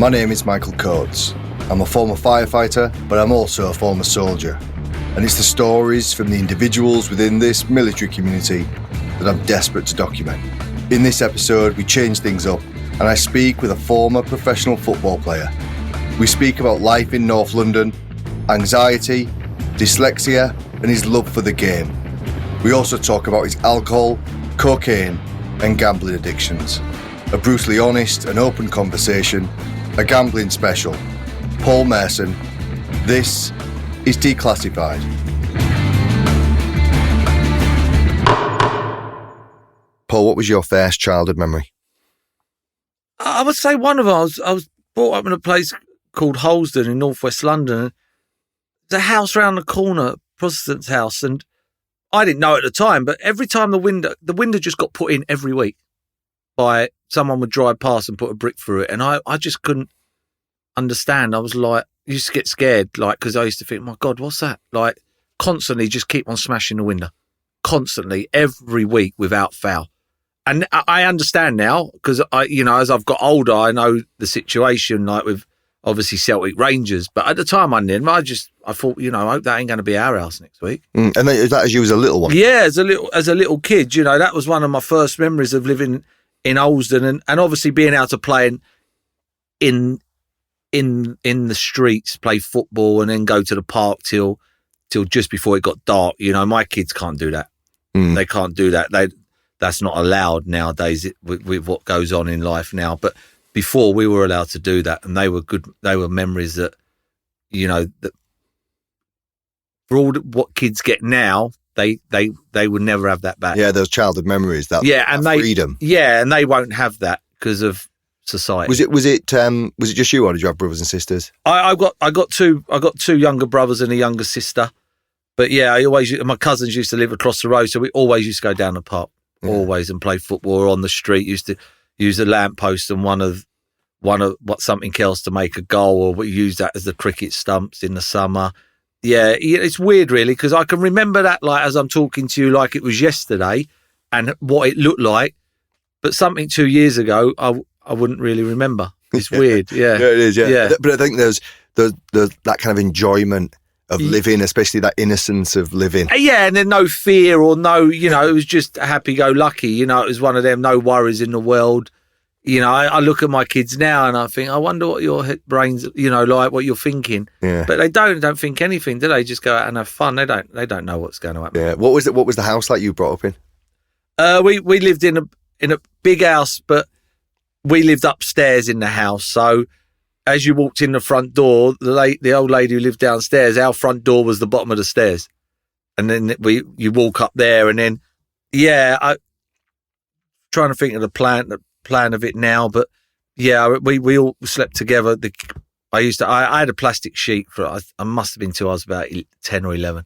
My name is Michael Coates. I'm a former firefighter, but I'm also a former soldier. And it's the stories from the individuals within this military community that I'm desperate to document. In this episode, we change things up, and I speak with a former professional football player. We speak about life in North London, anxiety, dyslexia, and his love for the game. We also talk about his alcohol, cocaine, and gambling addictions. A brutally honest and open conversation, a gambling special. Paul Merson. This is Declassified. Paul, what was your first childhood memory? I would say one of them. I was brought up in a place called Holsden in northwest London. There's a house round the corner, a Protestant's house, and I didn't know at the time, but every time the window just got put in every week by someone would drive past and put a brick through it, and I just couldn't understand. I was like, I used to get scared, like, because I used to think, my God, what's that? Like, constantly just keep on smashing the window, constantly, every week without fail. And I understand now, because as I've got older, I know the situation, like with obviously Celtic Rangers. But at the time I didn't. I thought, I hope that ain't going to be our house next week. And is that as you was a little one? Yeah, as a little kid, that was one of my first memories of living in Holsden, and obviously being able to play in the streets, play football, and then go to the park till just before it got dark. My kids can't do that. They can't do that. That's not allowed nowadays with what goes on in life now. But before, we were allowed to do that, and they were good. They were memories that, that for all what kids get now, they would never have that back. Yeah, those childhood memories, that freedom. Yeah, and they won't have that because of society. Was it just you, or did you have brothers and sisters? I got two younger brothers and a younger sister. But yeah, my cousins used to live across the road, so we always used to go down the park. Always, and play football, or on the street. Used to use a lamppost and one of something else to make a goal, or we use that as the cricket stumps in the summer. Yeah, it's weird, really, because I can remember that, like, as I'm talking to you, like it was yesterday, and what it looked like. But something 2 years ago, I wouldn't really remember. It's weird. Yeah, yeah, it is. Yeah, but I think there's that kind of enjoyment of living, especially that innocence of living. Yeah, and then no fear or no, it was just happy-go-lucky. It was one of them, no worries in the world. I look at my kids now and I think, I wonder what your brains, like what you're thinking. Yeah. But they don't think anything, do they? Just go out and have fun. They don't know what's going to happen. Yeah. What was the house like you brought up in? We lived in a big house, but we lived upstairs in the house. So as you walked in the front door, the old lady who lived downstairs, our front door was the bottom of the stairs. And then you walk up there, and then, I'm trying to think of the plan of it now, but yeah, we all slept together. I had a plastic sheet I must have been till I was about 10 or 11.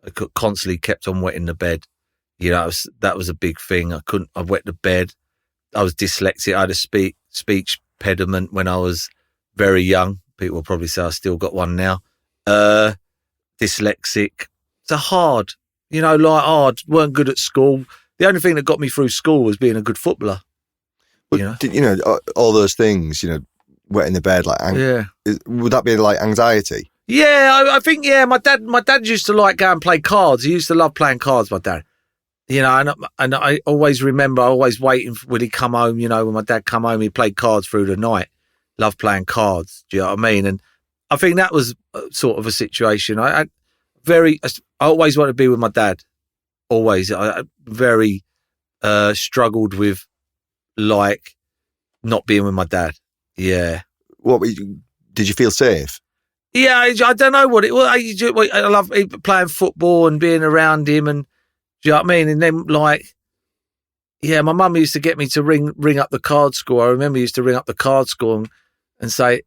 I constantly kept on wetting the bed. That was a big thing. I wet the bed. I was dyslexic. I had a speech impediment when I was very young. People will probably say I still got one now. Dyslexic. It's hard. Weren't good at school. The only thing that got me through school was being a good footballer. But, all those things, wetting the bed, like, would that be like anxiety? Yeah, I think, my dad used to like go and play cards. He used to love playing cards, my dad. And I always remember, always waiting when he'd come home, when my dad come home, he played cards through the night. Love playing cards. Do you know what I mean? And I think that was sort of a situation. I always wanted to be with my dad. Always. I very struggled with, like, not being with my dad. Yeah. Did you feel safe? Yeah, I don't know what it was. I love playing football and being around him, and do you know what I mean? And then, like, yeah, my mum used to get me to ring up the card score. I remember used to ring up the card score and say,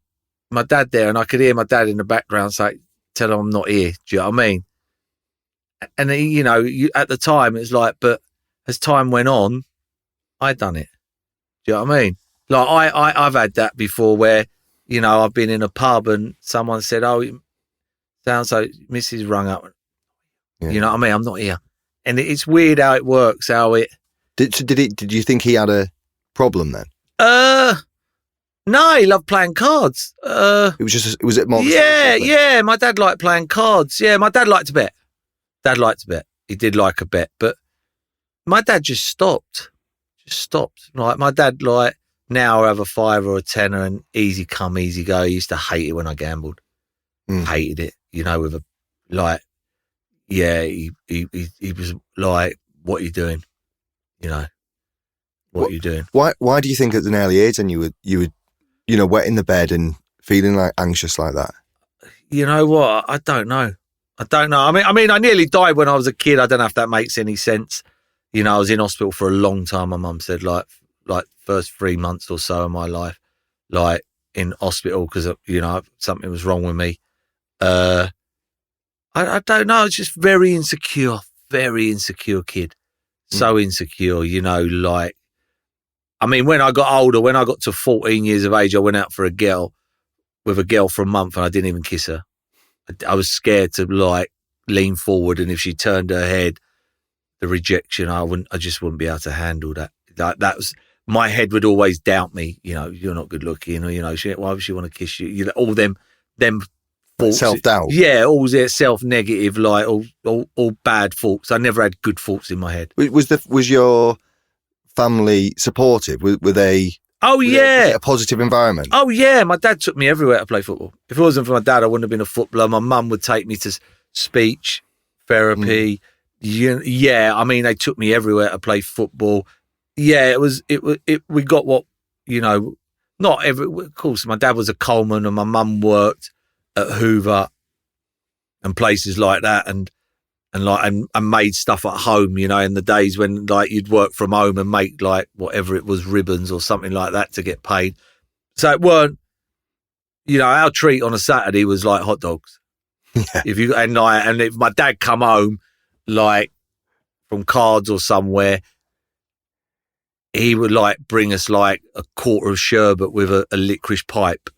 my dad there, and I could hear my dad in the background say, tell him I'm not here. Do you know what I mean? And at the time, it's like, but as time went on, I'd done it. Do you know what I mean? Like, I've had that before where, I've been in a pub and someone said, oh, it sounds like Mrs. rung up. Yeah. You know what I mean? I'm not here. And it's weird how it works, how it... Did you think he had a problem then? No, he loved playing cards. Was it more? Yeah. My dad liked playing cards. Yeah, my dad liked to bet. He did like a bet, but my dad just stopped. Like my dad, like now I have a 5 or a 10 and easy come, easy go. He used to hate it when I gambled. Hated it, with a like. Yeah, he was like, "What are you doing? What are you doing?" Why do you think at an early age then you would wet in the bed and feeling like anxious like that? You know what? I don't know. I mean, I nearly died when I was a kid. I don't know if that makes any sense. I was in hospital for a long time. My mum said like first 3 months or so of my life, like in hospital because something was wrong with me. I don't know. It's just very insecure kid. So insecure, like, I mean, when I got older, when I got to 14 years of age, I went out with a girl for a month and I didn't even kiss her. I was scared to like lean forward. And if she turned her head, the rejection, I just wouldn't be able to handle that. That was, my head would always doubt me. You're not good looking or, why would she want to kiss you? All them thoughts. Self-doubt. Yeah, all their self-negative, like all bad thoughts. I never had good thoughts in my head. Was your family supportive? Were they? Oh yeah, was it a positive environment? Oh yeah, my dad took me everywhere to play football. If it wasn't for my dad, I wouldn't have been a footballer. My mum would take me to speech therapy. Yeah, I mean, they took me everywhere to play football. Yeah, we got what, not every, of course, my dad was a coalman and my mum worked at Hoover and places like that and made stuff at home, in the days when like you'd work from home and make like whatever it was, ribbons or something like that to get paid. So it weren't, our treat on a Saturday was like hot dogs. Yeah. If my dad come home like from Cards or somewhere, he would like bring us like a quarter of sherbet with a licorice pipe.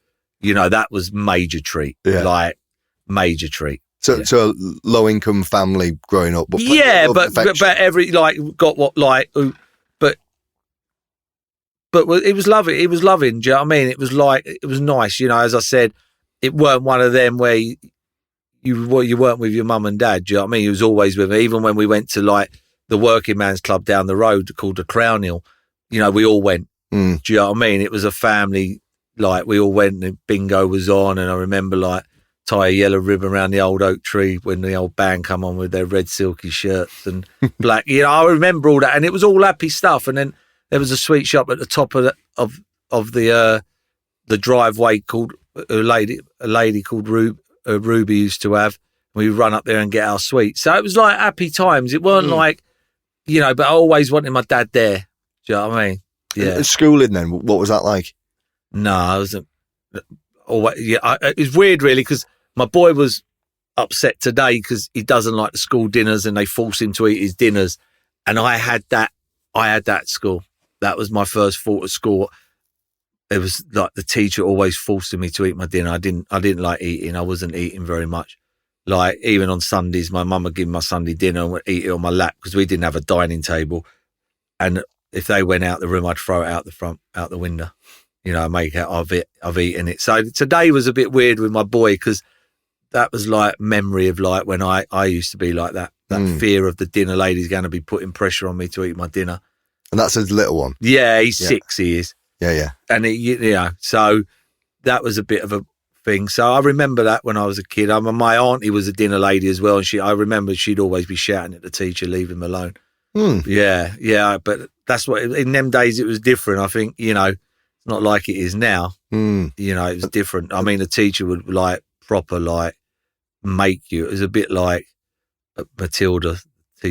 That was major treat. Yeah. Like major treat. So low income family growing up. But every like got what like, but it was loving. It was loving. Do you know what I mean? It was like, it was nice. As I said, it weren't one of them where you weren't with your mum and dad. Do you know what I mean? He was always with me. Even when we went to like the working man's club down the road called the Crown Hill, we all went. Do you know what I mean? It was a family. Like we all went and bingo was on, and I remember like tie a yellow ribbon around the old oak tree when the old band come on with their red silky shirts and black. I remember all that, and it was all happy stuff. And then there was a sweet shop at the top of the driveway called a lady called Ruby used to have. We would run up there and get our sweets. So it was like happy times. It weren't like, but I always wanted my dad there. Do you know what I mean? Yeah. Schooling then, what was that like? No, I wasn't. It was weird, really, because my boy was upset today because he doesn't like the school dinners and they force him to eat his dinners. And I had that at school. That was my first thought at school. It was like the teacher always forcing me to eat my dinner. I didn't like eating. I wasn't eating very much. Like even on Sundays, my mum would give me my Sunday dinner and would eat it on my lap because we didn't have a dining table. And if they went out the room, I'd throw it out the window. Make out I've eaten it. So today was a bit weird with my boy because that was like memory of like when I used to be like that. That fear of the dinner lady's going to be putting pressure on me to eat my dinner. And that's his little one. Yeah, he's 6. He is. Yeah. And so that was a bit of a thing. So I remember that when I was a kid. My auntie was a dinner lady as well, and I remember she'd always be shouting at the teacher, "Leave him alone." Yeah. But that's what in them days it was different. I think not like it is now. It was different. I mean, the teacher would like proper like make you. It was a bit like Matilda.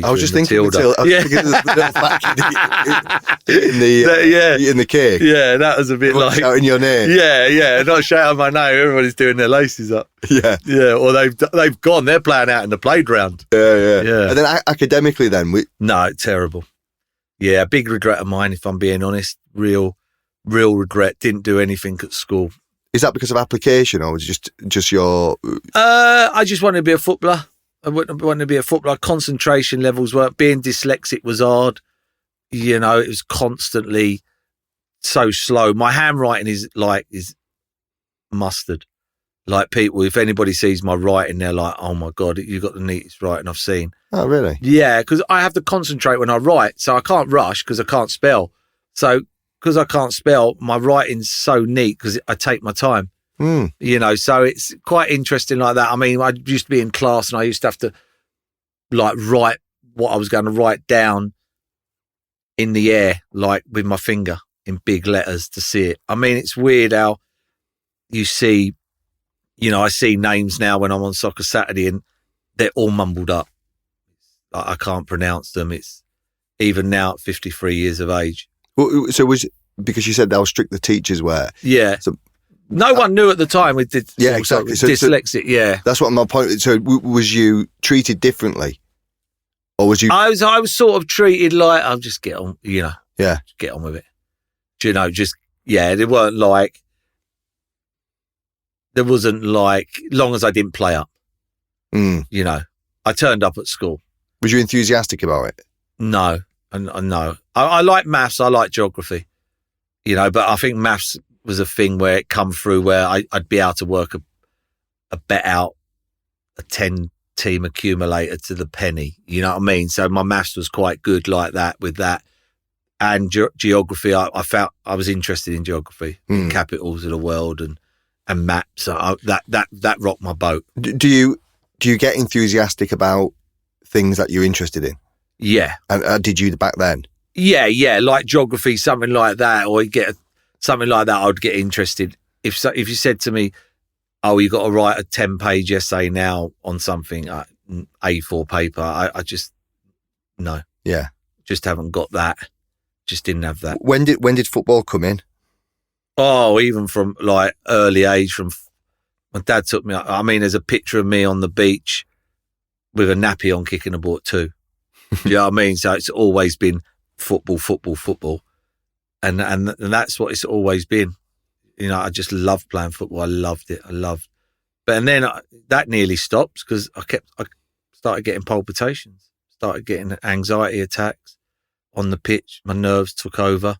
I was just thinking Matilda. I was thinking the little back in the cake. Yeah, that was a bit like shouting your name. Yeah, not shouting my name. Everybody's doing their laces up. Yeah. Or they've gone. They're playing out in the playground. Yeah. And then academically, then no, terrible. Yeah, big regret of mine, if I'm being honest. Real regret. Didn't do anything at school. Is that because of application or was it just your? I just wanted to be a footballer. I wanted to be a footballer. Concentration levels weren't. Being dyslexic was hard. It was constantly so slow. My handwriting is mustard. Like people, if anybody sees my writing, they're like, "Oh my God, you've got the neatest writing I've seen." Oh, really? Yeah, because I have to concentrate when I write, so I can't rush because I can't spell. So because I can't spell, my writing's so neat because I take my time. You know, so it's quite interesting like that. I mean, I used to be in class and I used to have to like write what I was going to write down in the air, like with my finger in big letters to see it. I mean, it's weird how you see, you know, I see names now when I'm on Soccer Saturday and they're all mumbled up. I can't pronounce them. It's even now at 53 years of age. Well, so was because you said how strict the teachers were. Yeah. So, no one knew at the time we did. Yeah, exactly. So, dyslexic, yeah. That's what my point. So was you treated differently? Or was you? I was sort of treated like, I'll just get on, you know. Yeah. Just get on with it. Do you know, they weren't like, there wasn't like, long as I didn't play up. You know, I turned up at school. Was you enthusiastic about it? No. No. I like maths, I like geography. You know, but I think maths was a thing where it come through where I'd be able to work a bet out a 10-team accumulator to the penny. You know what I mean? So my maths was quite good like that with that. And geography, I felt I was interested in geography, the capitals of the world and maps. So that rocked my boat. Do you get enthusiastic about things that you're interested in? Yeah. And did you back then? Yeah, like geography, something like that, or something like that. I'd get interested if you said to me, "Oh, you got to write a 10-page essay now on something A4 paper." I just no, just haven't got that. Just didn't have that. When did football come in? Oh, even from like early age. From my dad took me. I mean, there's a picture of me on the beach with a nappy on, kicking a ball too. Do you know what I mean? So it's always been football, and that's what it's always been. You know, I just loved playing football. I loved it. But and then that nearly stopped because I started getting palpitations, started getting anxiety attacks on the pitch. My nerves took over,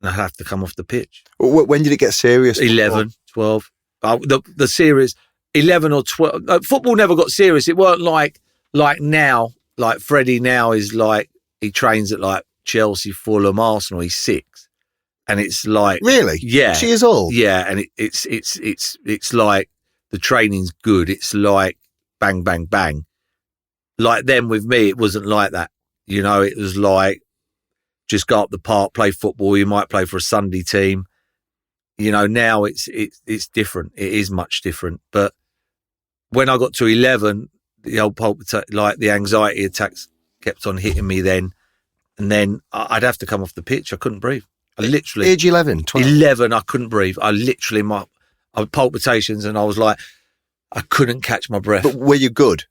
and I'd have to come off the pitch. When did it get serious? 11, 12. The serious 11 or 12. Football never got serious. It weren't like now. Like Freddie now is like, he trains at like Chelsea, Fulham, Arsenal. He's 6, and it's like really, 6 years old. Yeah, and it's like the training's good. It's like bang, bang, bang. Like then with me, it wasn't like that. You know, it was like just go up the park, play football. You might play for a Sunday team. You know, now it's different. It is much different. But when I got to 11. The old like the anxiety attacks kept on hitting me then. And then I'd have to come off the pitch. I couldn't breathe. I literally... Age 11, 12? 11, I couldn't breathe. I had palpitations and I was like, I couldn't catch my breath. But were you good?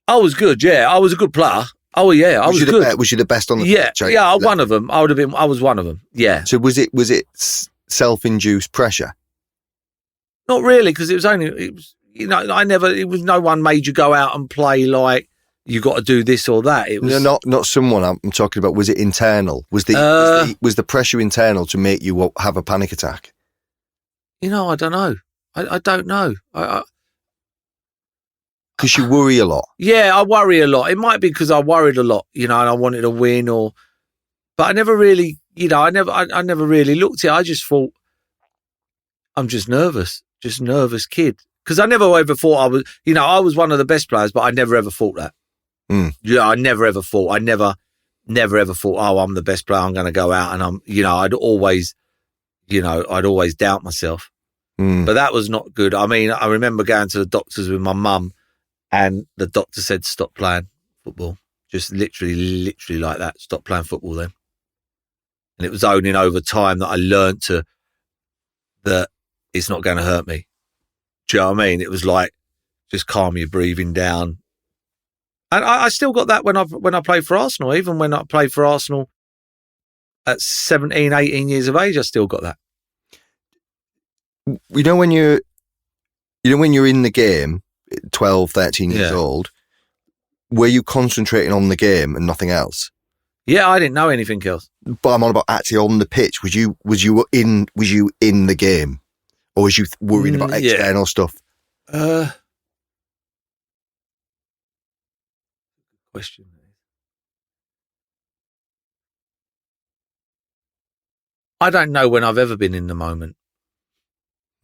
I was good, yeah. I was a good player. Oh, yeah, I was good. Was you the best on the pitch? Yeah, I was one of them. I was one of them, yeah. So was it self-induced pressure? Not really, because it was you know, it was no one made you go out and play like you got to do this or that. It was not someone I'm talking about. Was it internal? Was the pressure internal to make you have a panic attack? You know, I don't know. I don't know. Because you worry a lot. Yeah, I worry a lot. It might be because I worried a lot, you know, and I wanted to win but I never really, you know, I never really looked at it. I just thought, I'm just nervous kid. Because I never ever thought I was, you know, I was one of the best players, but I never ever thought that. Yeah, I never ever thought. I never ever thought, oh, I'm the best player. I'm going to go out and you know, I'd always doubt myself. But that was not good. I mean, I remember going to the doctors with my mum, and the doctor said, stop playing football. Just literally like that. Stop playing football then. And it was only over time that I learned that it's not going to hurt me. Do you know what I mean? It was like, just calm your breathing down. And I still got that when I played for Arsenal. Even when I played for Arsenal at 17, 18 years of age, I still got that. You know when you're in the game, 12, 13 years old, were you concentrating on the game and nothing else? Yeah, I didn't know anything else. But I'm on about actually on the pitch. Was you in the game, or was you worrying about external stuff? Question. I don't know when I've ever been in the moment.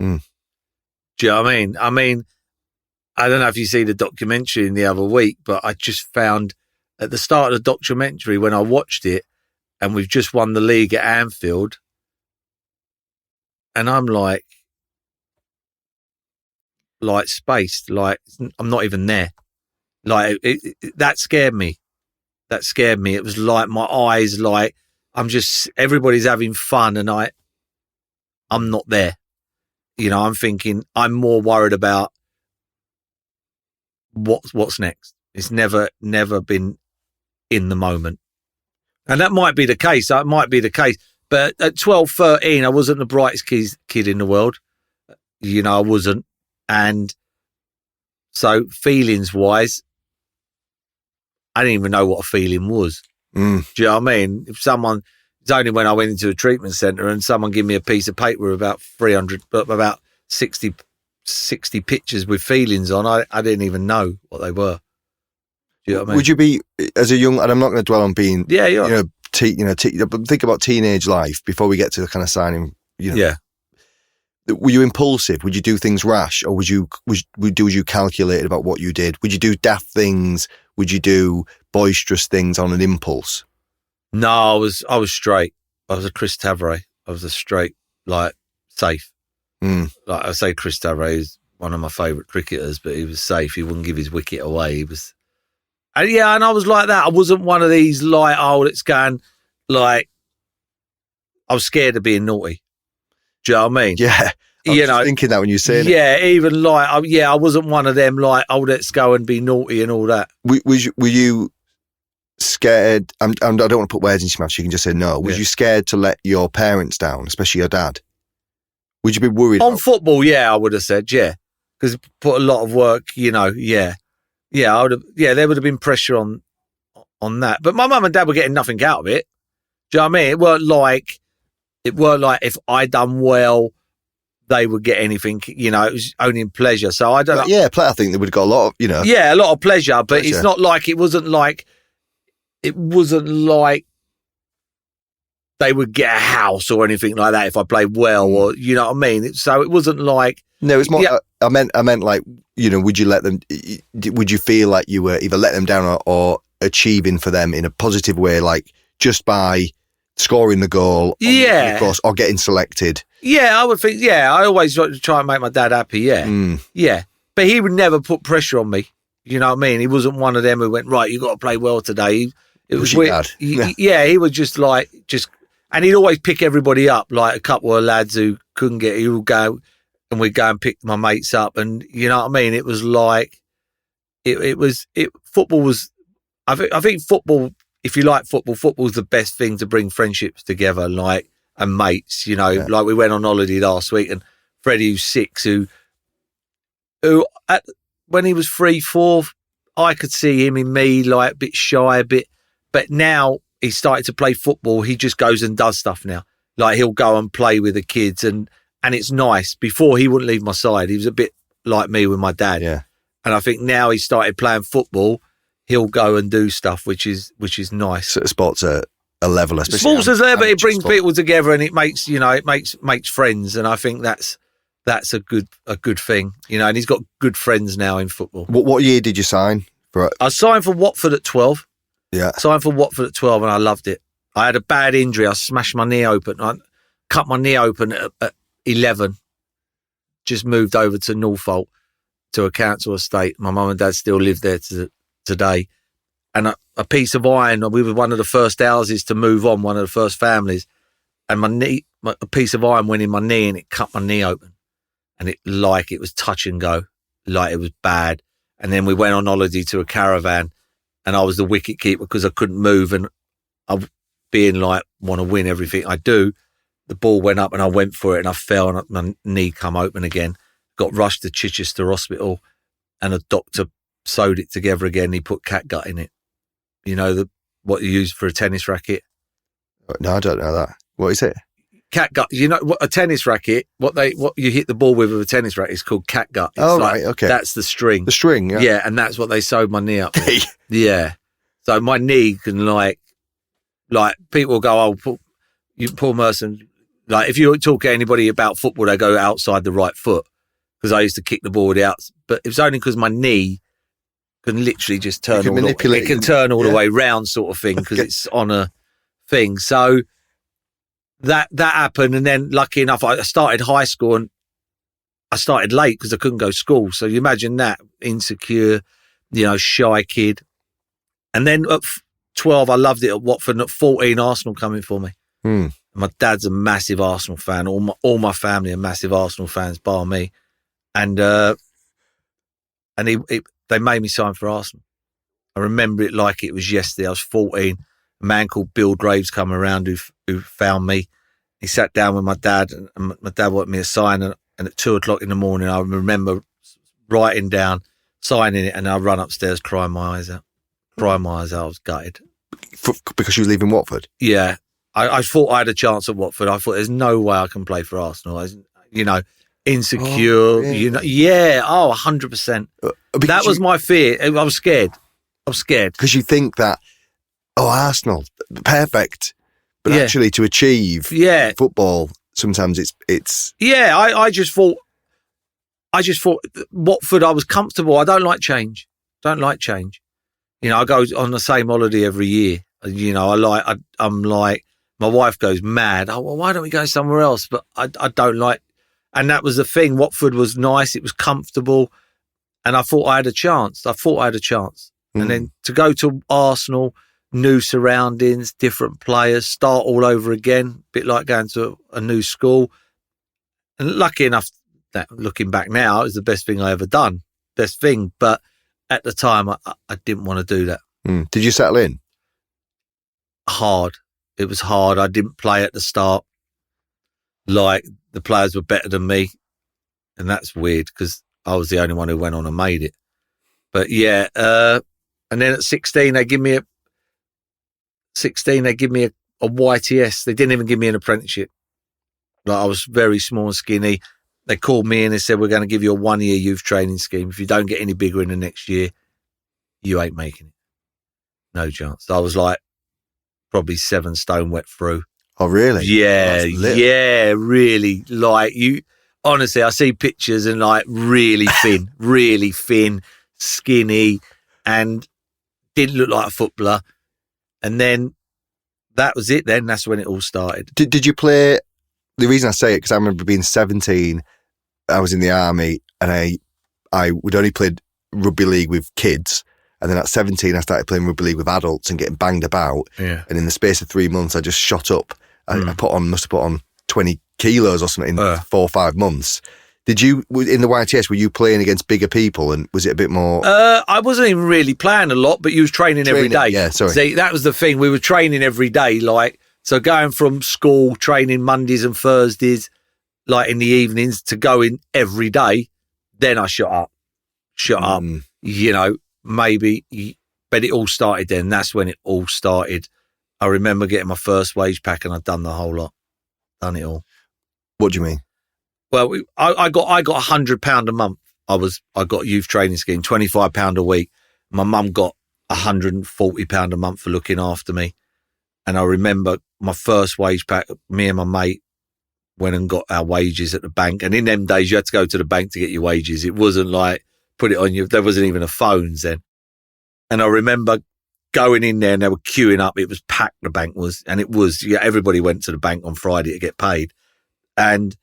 Mm. Do you know what I mean? I mean, I don't know if you see the documentary in the other week, but I just found at the start of the documentary when I watched it, and we've just won the league at Anfield, and I'm like spaced, like I'm not even there. Like that scared me. That scared me. It was like my eyes, like everybody's having fun, and I'm not there. You know, I'm thinking I'm more worried about what's next. It's never been in the moment. And that might be the case. That might be the case. But at 12, 13, I wasn't the brightest kid in the world. You know, I wasn't. And so feelings wise, I didn't even know what a feeling was. Mm. Do you know what I mean? It's only when I went into a treatment centre and someone gave me a piece of paper with about 60 pictures with feelings on, I didn't even know what they were. Do you know what I mean? Would you be, as a young, and I'm not going to dwell on being, but think about teenage life before we get to the kind of signing, Yeah. Were you impulsive? Would you do things rash, or would you calculated about what you did? Would you do daft things? Would you do boisterous things on an impulse? No, I was straight. I was a Chris Tavray. I was a straight, safe. Mm. Like I say, Chris Tavray is one of my favourite cricketers, but he was safe. He wouldn't give his wicket away. He was, and I was like that. I wasn't one of these it's going I was scared of being naughty. Do you know what I mean? Yeah, I was thinking that when you were saying it. Yeah, even I wasn't one of them let's go and be naughty and all that. Were you scared? I don't want to put words into your mouth. So you can just say no. Was you scared to let your parents down, especially your dad? Would you be worried on football? Yeah, I would have said because put a lot of work. I would have. Yeah, there would have been pressure on that. But my mum and dad were getting nothing out of it. Do you know what I mean? It weren't like if I done well, they would get anything. It was only in pleasure. So I don't know. Yeah, I think they would have got a lot of, Yeah, a lot of pleasure, but it's not like it wasn't like they would get a house or anything like that if I played well, or you know what I mean. So it wasn't like. No, it's more. Yeah. I meant like would you let them? Would you feel like you were either letting them down or achieving for them in a positive way, like just by scoring the goal, or getting selected? Yeah, I would think. Yeah, I always try and make my dad happy. Yeah, yeah, but he would never put pressure on me. You know what I mean? He wasn't one of them who went, right, you got to play well today. It was weird. He was just and he'd always pick everybody up, like a couple of lads who couldn't get. He would go, and we'd go and pick my mates up, and you know what I mean. It was like football was. I think football. If you like football's the best thing to bring friendships together, and mates. Like we went on holiday last week, and Freddie, who's 6, who when he was 3, 4, I could see him in me, a bit shy, but now he started to play football. He just goes and does stuff now. He'll go and play with the kids, and it's nice. Before he wouldn't leave my side. He was a bit like me with my dad. Yeah. And I think now he started playing football, he'll go and do stuff, which is nice. So sport's a level, especially. Sports is there, but it brings people together, and it makes makes friends, and I think that's a good thing, and he's got good friends now in football. What year did you sign for it? I signed for Watford at 12. Yeah. Signed for Watford at 12, and I loved it. I had a bad injury. I smashed my knee open. I cut my knee open at 11. Just moved over to Norfolk to a council estate. My mum and dad still live there today. And a piece of iron, we were one of the first houses to move on, one of the first families. And a piece of iron went in my knee, and it cut my knee open. And it was touch and go, it was bad. And then we went on holiday to a caravan, and I was the wicket keeper because I couldn't move, and I, being want to win everything I do, the ball went up and I went for it, and I fell, and my knee come open again. Got rushed to Chichester Hospital, and a doctor sewed it together again. He put catgut in it. The what you use for a tennis racket. No, I don't know that. What is it? Catgut. You know what a tennis racket? What you hit the ball with a tennis racket is called catgut. It's Right, okay. That's the string. The string, yeah. Yeah, and that's what they sewed my knee up with. Yeah. So my knee can like people go, oh, Paul Merson. Like if you talk to anybody about football, they go outside the right foot because I used to kick the ball with the outs. But it was only because my knee can literally just turn it can turn all the way round, sort of thing, because it's on a thing. So that happened, and then lucky enough, I started high school and I started late because I couldn't go to school. So you imagine that, insecure, shy kid. And then at 12, I loved it at Watford. And at 14, Arsenal coming for me. My dad's a massive Arsenal fan. All my family are massive Arsenal fans, bar me. And they made me sign for Arsenal. I remember it like it was yesterday. I was 14. A man called Bill Graves come around who found me. He sat down with my dad, and my dad wanted me to sign. And at 2:00 in the morning, I remember writing down, signing it, and I run upstairs crying my eyes out. I was gutted. Because you were leaving Watford? Yeah. I thought I had a chance at Watford. I thought there's no way I can play for Arsenal. Insecure. Oh, really? 100%. That was my fear. I was scared. Because you think that, Arsenal, perfect. But actually to achieve football, sometimes it's... Yeah, I just thought Watford, I was comfortable. I don't like change. I go on the same holiday every year. I'm like, my wife goes mad. Oh, well, why don't we go somewhere else? But I don't like, and that was the thing. Watford was nice. It was comfortable. And I thought I had a chance. And then to go to Arsenal, new surroundings, different players, start all over again, a bit like going to a new school. And lucky enough that looking back now, it was the best thing I ever done. Best thing. But at the time, I didn't want to do that. Did you settle in? Hard. It was hard. I didn't play at the start. Like, the players were better than me. And that's weird because I was the only one who went on and made it. But yeah, and then at 16, they give me a YTS. They didn't even give me an apprenticeship. Like, I was very small and skinny. They called me and they said, we're going to give you a 1-year youth training scheme. If you don't get any bigger in the next year, you ain't making it. No chance. I was like probably 7 stone wet through. Oh, really? Yeah, really. Like, honestly, I see pictures and like really thin, skinny, and didn't look like a footballer. And then that was it. Then that's when it all started. Did you play? The reason I say it, because I remember being 17, I was in the army, and I would only played rugby league with kids. And then at 17, I started playing rugby league with adults and getting banged about. Yeah. And in the space of 3 months, I just shot up. I must have put on 20 kilos or something in 4 or 5 months. Did you, in the YTS, were you playing against bigger people, and was it a bit more? I wasn't even really playing a lot, but you was training every day. Yeah, sorry. See, that was the thing. We were training every day. Like, so going from school, training Mondays and Thursdays, like in the evenings, to going every day, then I shot up, maybe, but it all started then. That's when it all started. I remember getting my first wage pack, and I'd done the whole lot, done it all. What do you mean? Well, I got £100 a month. I got youth training scheme, £25 a week. My mum got £140 a month for looking after me. And I remember my first wage pack, me and my mate went and got our wages at the bank. And in them days, you had to go to the bank to get your wages. It wasn't like put it on you. There wasn't even a phones then. And I remember going in there and they were queuing up. It was packed, the bank was. And it was, everybody went to the bank on Friday to get paid. And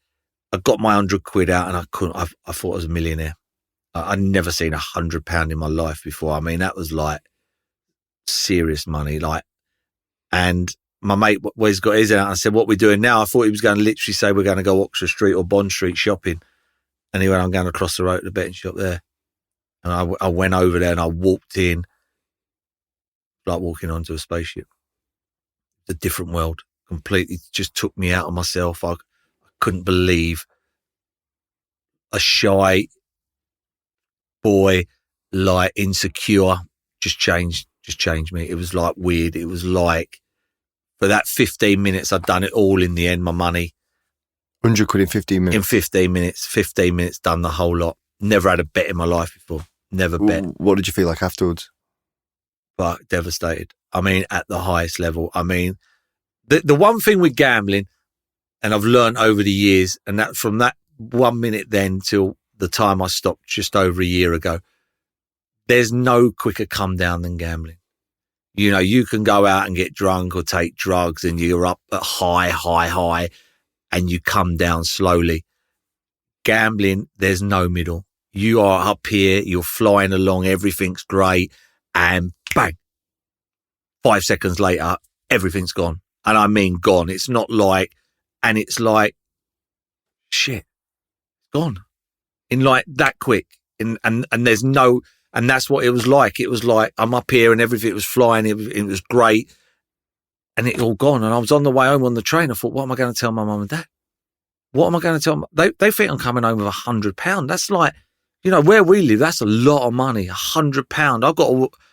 I got my £100 out, and I thought I was a millionaire. I'd never seen £100 in my life before. I mean, that was like serious money. Like, and my mate, well, he's got his out. I said, what are we doing now? I thought he was going to literally say, we're going to go Oxford Street or Bond Street shopping. And he went, I'm going across the road to the betting shop there. And I went over there and I walked in, like walking onto a spaceship. It's a different world. Completely just took me out of myself. I couldn't believe a shy boy, like insecure, just changed just changed me. It was like weird. It was like, for that 15 minutes, I'd done it all in the end, my money. 100 quid in 15 minutes? In 15 minutes, done the whole lot. Never had a bet in my life before. Never bet. What did you feel like afterwards? But devastated. I mean, at the highest level. I mean, the one thing with gambling, and I've learned over the years, and that from that 1 minute then till the time I stopped just over a year ago, there's no quicker come down than gambling. You know, you can go out and get drunk or take drugs and you're up at high, and you come down slowly. Gambling, there's no middle. You are up here, you're flying along, everything's great, and bang, 5 seconds later, everything's gone. And I mean gone. It's not like, and it's like, shit, gone. In like that quick. And there's no, and that's what it was like. It was like, I'm up here and everything was flying. It was great. And it all gone. And I was on the way home on the train. I thought, what am I going to tell my mum and dad? What am I going to tell them? They think I'm coming home with £100. That's like, you know, where we live, that's a lot of money. £100.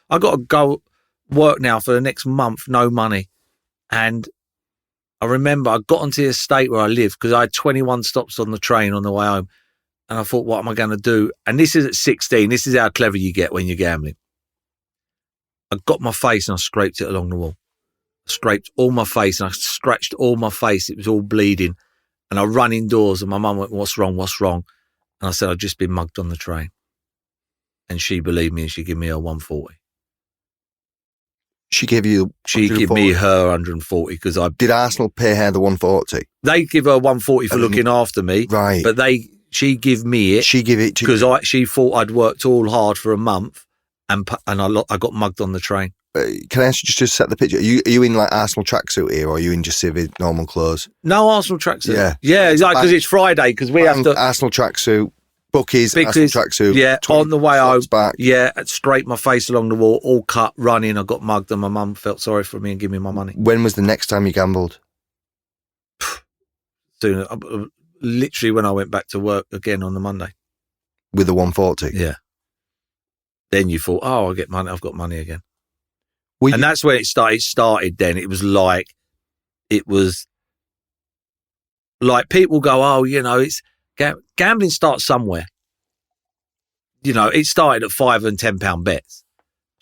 I've got to go work now for the next month, no money. And I remember I got onto the estate where I live because I had 21 stops on the train on the way home. And I thought, what am I going to do? And this is at 16. This is how clever you get when you're gambling. I got my face and I scraped it along the wall. I scraped all my face and I scratched all my face. It was all bleeding. And I run indoors and my mum went, what's wrong? And I said, I've just been mugged on the train. And she believed me and she gave me her 140. She gave you 140? She gave me her 140 because I... Did Arsenal pay her the 140? They give her 140 for looking after me. Right. But she give me it. She give it to because she thought I'd worked all hard for a month and I got mugged on the train. Can I ask you just to set the picture? Are you in like Arsenal tracksuit here, or are you in just civic normal clothes? No Arsenal tracksuit. Yeah, because it's Friday because we have to Arsenal tracksuit, bookies, Arsenal tracksuit. Yeah, on the way home. Back. Yeah, straight my face along the wall, all cut, running. I got mugged, and my mum felt sorry for me and gave me my money. When was the next time you gambled? Soon, literally when I went back to work again on the Monday with the 140. Yeah. Then you thought, oh, I'll get money. I've got money again. And that's when it started. It started then. It was like people go, oh, you know, it's gambling starts somewhere. You know, it started at £5 and £10 bets.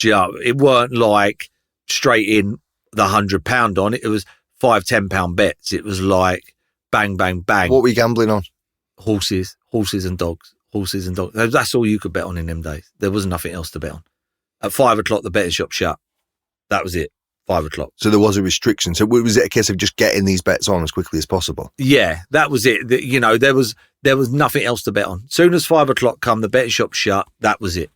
You know, it weren't like straight in the £100 on it. It was £5, £10 bets. It was like bang, bang, bang. What were you gambling on? Horses and dogs. That's all you could bet on in them days. There was nothing else to bet on. At 5 o'clock, the betting shop shut. That was it. 5 o'clock. So there was a restriction. So was it a case of just getting these bets on as quickly as possible? Yeah, that was it. You know, there was nothing else to bet on. Soon as 5 o'clock come, the betting shop shut. That was it.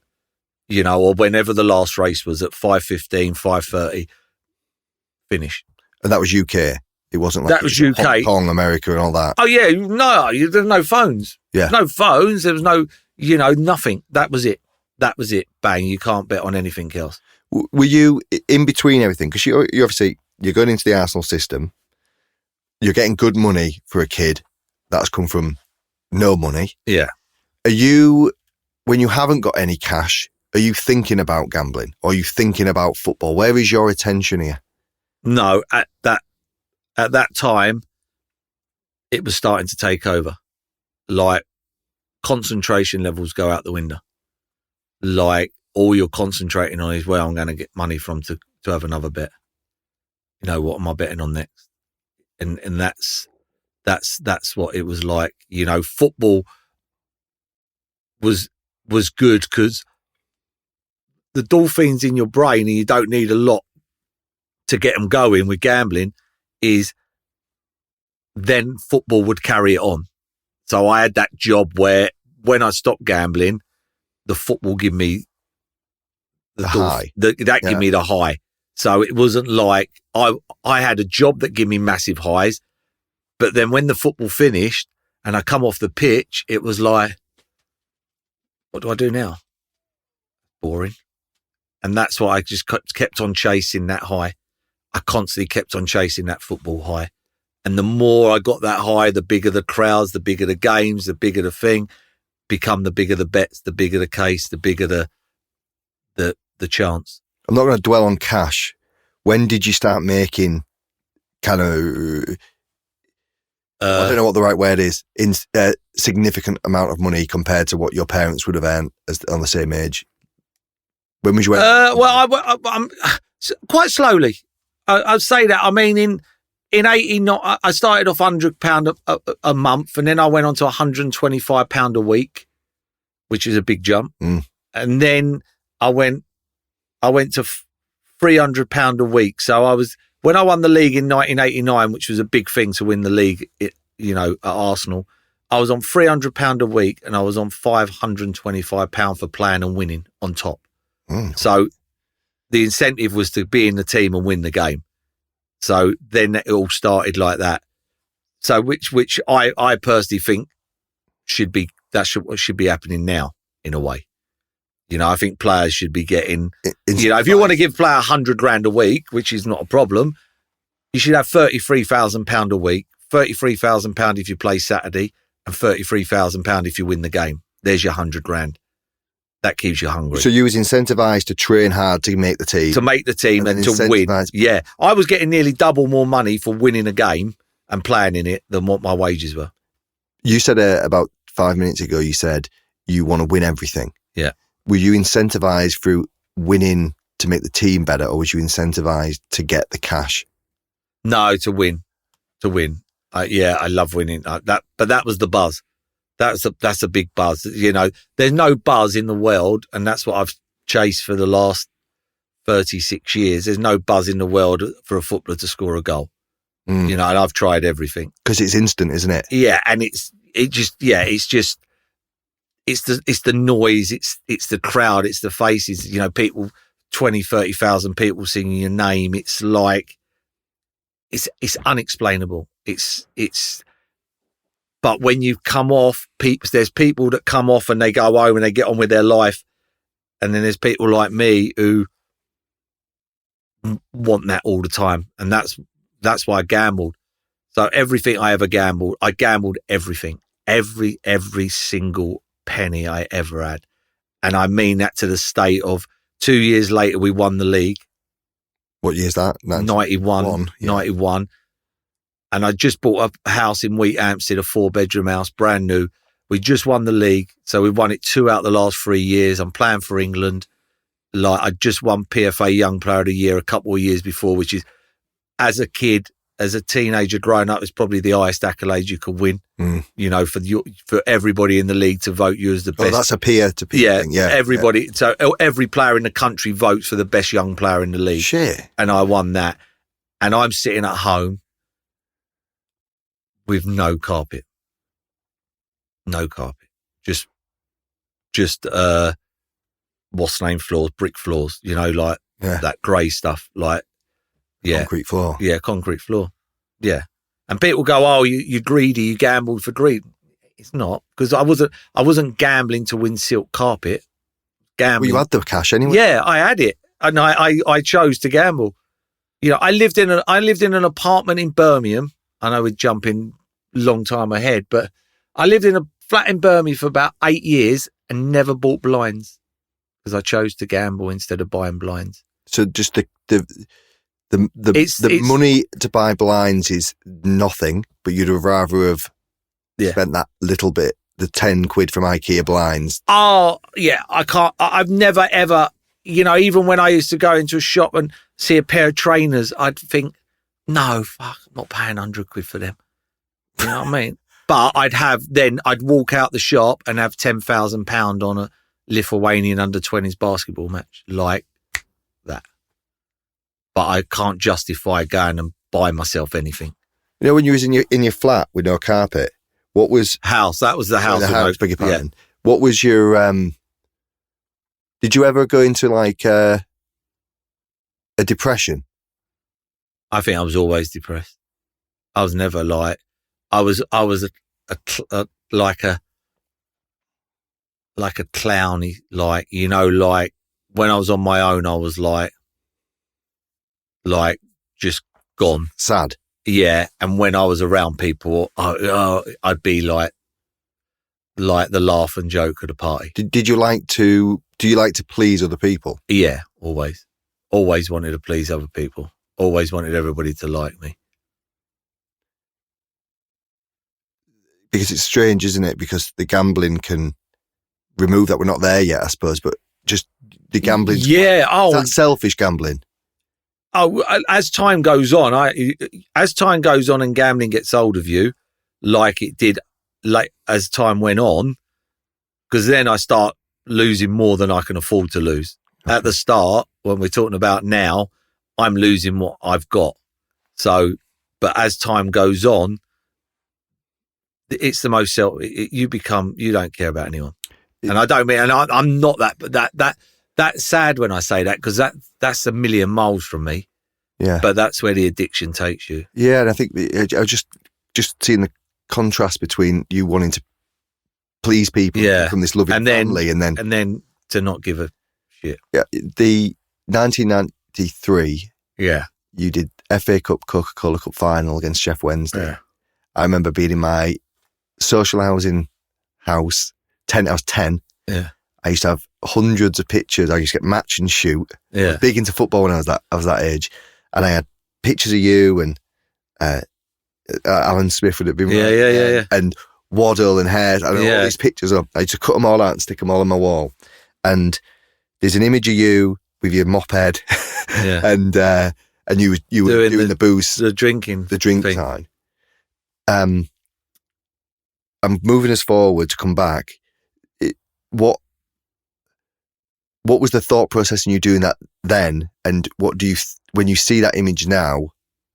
You know, or whenever the last race was at 5:15, 5:30, finish. And that was UK. It wasn't like that was UK, Hong Kong, America, and all that. Oh yeah, no, there were no phones. Yeah, no phones. There was no, you know, nothing. That was it. Bang. You can't bet on anything else. Were you in between everything? Because you obviously, you're going into the Arsenal system. You're getting good money for a kid that's come from no money. Yeah. Are you, when you haven't got any cash, are you thinking about gambling? Or are you thinking about football? Where is your attention here? No, at that time, it was starting to take over. Like, concentration levels go out the window. Like, all you're concentrating on is where I'm going to get money from to have another bet. You know, what am I betting on next? And that's what it was like. You know, football was good because the dolphins in your brain, and you don't need a lot to get them going with gambling, is then football would carry it on. So I had that job where when I stopped gambling, the football give me the high. Give me the high. So it wasn't like I had a job that gave me massive highs, but then when the football finished and I come off the pitch, it was like, what do I do now? Boring. And that's why I just kept on chasing that high. I constantly kept on chasing that football high. And the more I got that high, the bigger the crowds, the bigger the games, the bigger the thing, become the bigger the bets, the bigger the case, the bigger the chance. I'm not going to dwell on cash. When did you start making kind of, I don't know what the right word is, in significant amount of money compared to what your parents would have earned on the same age? When was you? I'm quite slowly. I'd say that. I mean, in 89, I started off £100 a month, and then I went on to £125 a week, which is a big jump. And then I went to £300 a week. So when I won the league in 1989, which was a big thing to win the league, at Arsenal, I was on £300 a week, and I was on £525 for playing and winning on top. So the incentive was to be in the team and win the game. So then it all started like that. So which I personally think should be happening now in a way. I think players should be getting, if you want to give a player £100,000 a week, which is not a problem, you should have £33,000 a week, £33,000 if you play Saturday, and £33,000 if you win the game. There's your £100,000. That keeps you hungry. So you was incentivised to train hard to make the team. To make the team and to win. Yeah. I was getting nearly double more money for winning a game and playing in it than what my wages were. You said about 5 minutes ago, you said you want to win everything. Yeah. Were you incentivised through winning to make the team better, or was you incentivised to get the cash? No, to win. I love winning. But that was the buzz. That's a big buzz. There's no buzz in the world, and that's what I've chased for the last 36 years. There's no buzz in the world for a footballer to score a goal. And I've tried everything. Because it's instant, isn't it? Yeah, and it's the noise, it's the crowd, it's the faces, people, 20, 30,000 people singing your name. It's like, it's unexplainable. But when you come off, there's people that come off and they go home and they get on with their life. And then there's people like me who want that all the time. And that's why I gambled. So everything I ever gambled, I gambled everything. Every single penny I ever had. And I mean that to the state of 2 years later, we won the league. What year is that? 91. 91. And I just bought a house in Wheat Hampstead, a 4-bedroom house, brand new. We just won the league. So we won it 2 out of the last 3 years. I'm playing for England. Like, I just won PFA Young Player of the Year a couple of years before, which is, as a kid, as a teenager growing up, is probably the highest accolade you could win. For everybody in the league to vote you as the best. Oh, that's a peer-to-peer thing. Yeah, everybody. Yeah. So every player in the country votes for the best young player in the league. Shit. And I won that. And I'm sitting at home with no carpet. Just what's the name floors, brick floors, like that grey stuff, like, concrete floor. Yeah, concrete floor. Yeah. And people go, "Oh, you're greedy, you gambled for greed." It's not, because I wasn't gambling to win silk carpet. Gambling. Well, you had the cash anyway. Yeah, I had it. And I chose to gamble. I lived in an apartment in Birmingham. I know we're jumping long time ahead, but I lived in a flat in Birmingham for about 8 years and never bought blinds because I chose to gamble instead of buying blinds. So just the money to buy blinds is nothing, but you'd have rather have spent that little bit, the 10 quid from IKEA blinds. Oh, yeah, I can't. I've never, ever, even when I used to go into a shop and see a pair of trainers, I'd think, no, fuck, I'm not paying 100 quid for them. You know what I mean? But I'd walk out the shop and have £10,000 on a Lithuanian under-20s basketball match like that. But I can't justify going and buy myself anything. When you was in your flat with no carpet, what was house? That was the house. Beg your pardon. Yeah. What was your? Did you ever go into like a depression? I think I was always depressed. I was never like. I was like a clowny, like when I was on my own, I was like just gone. Sad. Yeah. And when I was around people, I'd be like the laugh and joke at a party. Do you like to please other people? Yeah, always. Always wanted to please other people. Always wanted everybody to like me. Because it's strange, isn't it? Because the gambling can remove that. We're not there yet, I suppose, but just the gambling. Yeah. That's selfish gambling. Oh, as time goes on, and gambling gets hold of you, like it did, like as time went on, because then I start losing more than I can afford to lose. Okay. At the start, when we're talking about now, I'm losing what I've got. So, but as time goes on, it's the most you don't care about anyone. And I don't mean, and I'm not that, but that's sad when I say that, because that's a million miles from me. Yeah. But that's where the addiction takes you. Yeah. And I think I was just seeing the contrast between you wanting to please people from this loving family and then to not give a shit. Yeah. The 1993. Yeah. You did FA Cup, Coca-Cola Cup final against Chef Wednesday. Yeah. I remember being in my social housing house. I was 10. Yeah. I used to have hundreds of pictures. I used to get match and shoot. Yeah. I was big into football when I was that age. And I had pictures of you and Alan Smith would have been yeah. And Waddle and Hares. I had all these pictures up. I used to cut them all out and stick them all on my wall. And there's an image of you with your moped. Yeah. and you were doing the booze. The drink thing. Time. I'm moving us forward to come back. What was the thought process in you doing that then? And what do you, when you see that image now,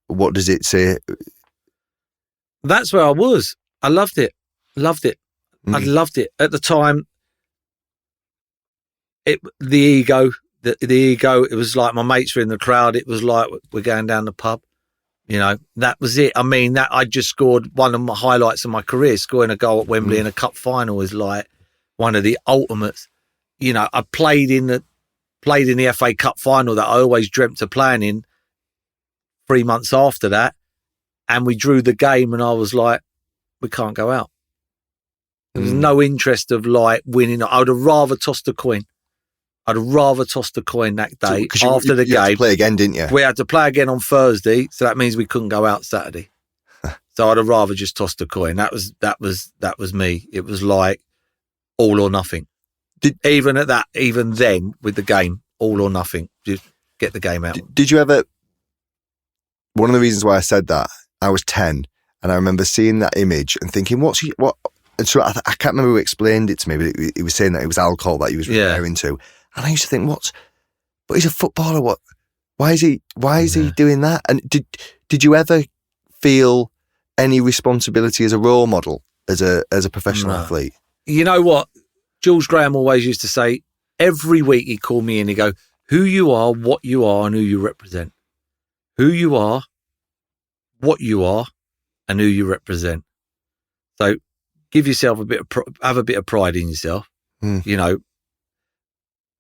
what does it say? That's where I was. I loved it. I loved it at the time. The ego. It was like my mates were in the crowd. It was like we're going down the pub. You know, that was it. I mean, that I just scored one of my highlights of my career. Scoring a goal at Wembley in a cup final was like one of the ultimates. You know, I played in the FA Cup final that I always dreamt of playing in 3 months after that. And we drew the game and I was like, we can't go out. There was no interest of like winning. I would have rather tossed a coin. I'd have rather tossed a coin that day after the game. You had to play again, didn't you? We had to play again on Thursday, so that means we couldn't go out Saturday. So I'd have rather just tossed a coin. That was me. It was like all or nothing. Even then with the game, all or nothing. Just get the game out. Did you ever? One of the reasons why I said that, I was 10, and I remember seeing that image and thinking, what? And so I can't remember who explained it to me, but he was saying that it was alcohol that he was referring to. And I used to think, but he's a footballer. What? Why is he doing that? And did you ever feel any responsibility as a role model, as a professional athlete? You know what? Jules Graham always used to say, every week he'd call me in, he'd go, who you are, what you are, and who you represent. Who you are, what you are, and who you represent. So give yourself have a bit of pride in yourself. You know,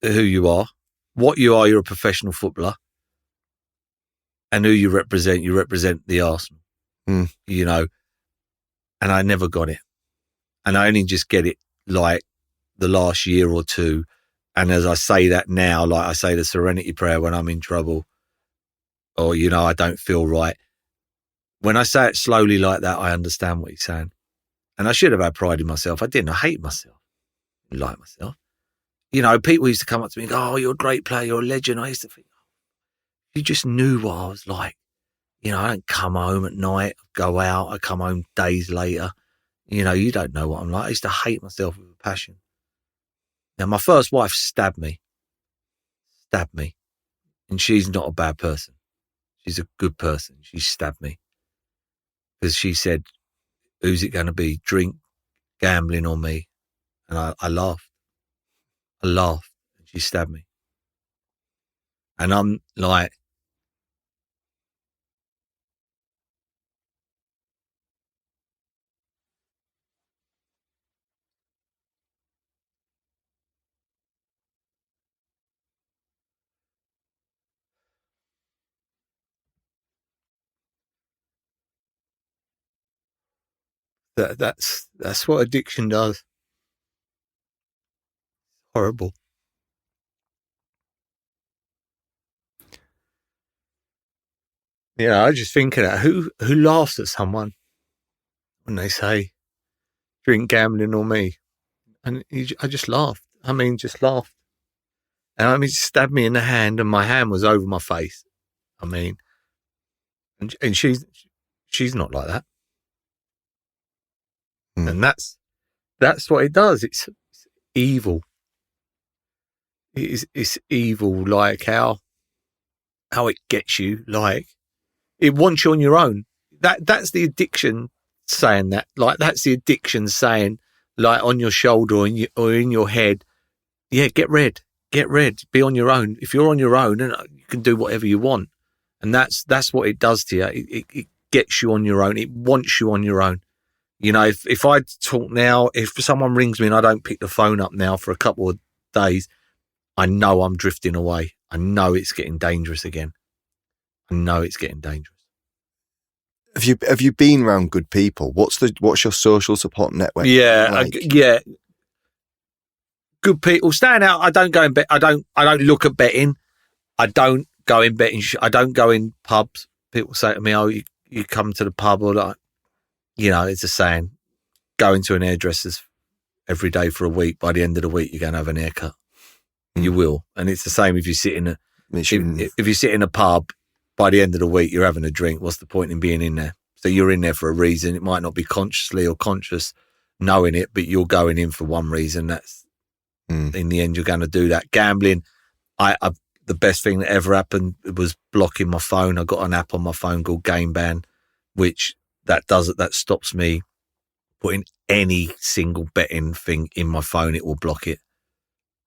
who you are, what you are, you're a professional footballer, and who you represent the Arsenal. You know, and I never got it. And I only just get it like the last year or two. And as I say that now, like I say the Serenity Prayer when I'm in trouble or, you know, I don't feel right. When I say it slowly like that, I understand what he's saying. And I should have had pride in myself. I didn't. I hate myself. I like myself. You know, people used to come up to me and go, oh, you're a great player. You're a legend. I used to think, you just knew what I was like. You know, I don't come home at night, go out. I come home days later. You know, you don't know what I'm like. I used to hate myself with a passion. Now, my first wife stabbed me. And she's not a bad person. She's a good person. She stabbed me. Because she said, who's it going to be? Drink, gambling, or me? And I laughed. And she stabbed me. And I'm like, that's what addiction does. Horrible. Yeah, I just think of that. Who laughs at someone when they say drink, gambling, or me? And I just laughed. I mean, just laughed. And I mean, she stabbed me in the hand, and my hand was over my face. I mean, and she's not like that. And that's what it does. It's evil. It's evil, like how it gets you. Like it wants you on your own. That's the addiction saying that. Like that's the addiction saying, like on your shoulder or in your head. Yeah, get red. Be on your own. If you're on your own, and you can do whatever you want. And that's what it does to you. It gets you on your own. It wants you on your own. You know, if I talk now, if someone rings me and I don't pick the phone up now for a couple of days, I know I'm drifting away. I know it's getting dangerous again. I know it's getting dangerous. Have you been around good people? What's your social support network? Yeah, like? Yeah. Good people. Staying out. I don't go in bet. I don't look at betting. I don't go in betting. I don't go in pubs. People say to me, "Oh, you come to the pub," or like, you know, it's a saying. Going to an hairdresser's every day for a week. By the end of the week, you're going to have an haircut. You will, and it's the same if you sit in if you sit in a pub. By the end of the week, you're having a drink. What's the point in being in there? So you're in there for a reason. It might not be consciously or conscious knowing it, but you're going in for one reason. That's in the end, you're going to do that. Gambling, the best thing that ever happened was blocking my phone. I got an app on my phone called Game Ban, which that stops me putting any single betting thing in my phone. It will block it.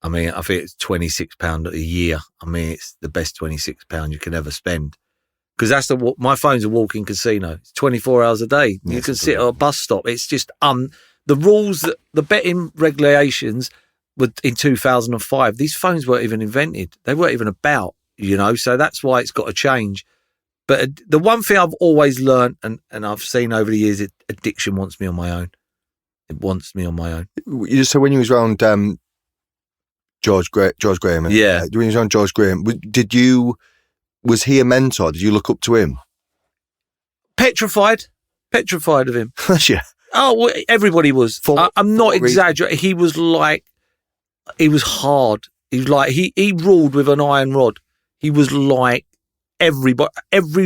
I mean, I think it's £26 a year. I mean, it's the best £26 you can ever spend. Because my phone's a walking casino. It's 24 hours a day. You can sit at a bus stop. It's just the rules, the betting regulations were in 2005. These phones weren't even invented. They weren't even about, you know. So that's why it's got to change. But the one thing I've always learned and I've seen over the years, addiction wants me on my own. It wants me on my own. So when you was around George Graham, when you was around George Graham, was he a mentor? Did you look up to him? Petrified of him. Yeah. Oh, well, everybody was. I'm not exaggerating. He was hard. He was like, he ruled with an iron rod. He was like every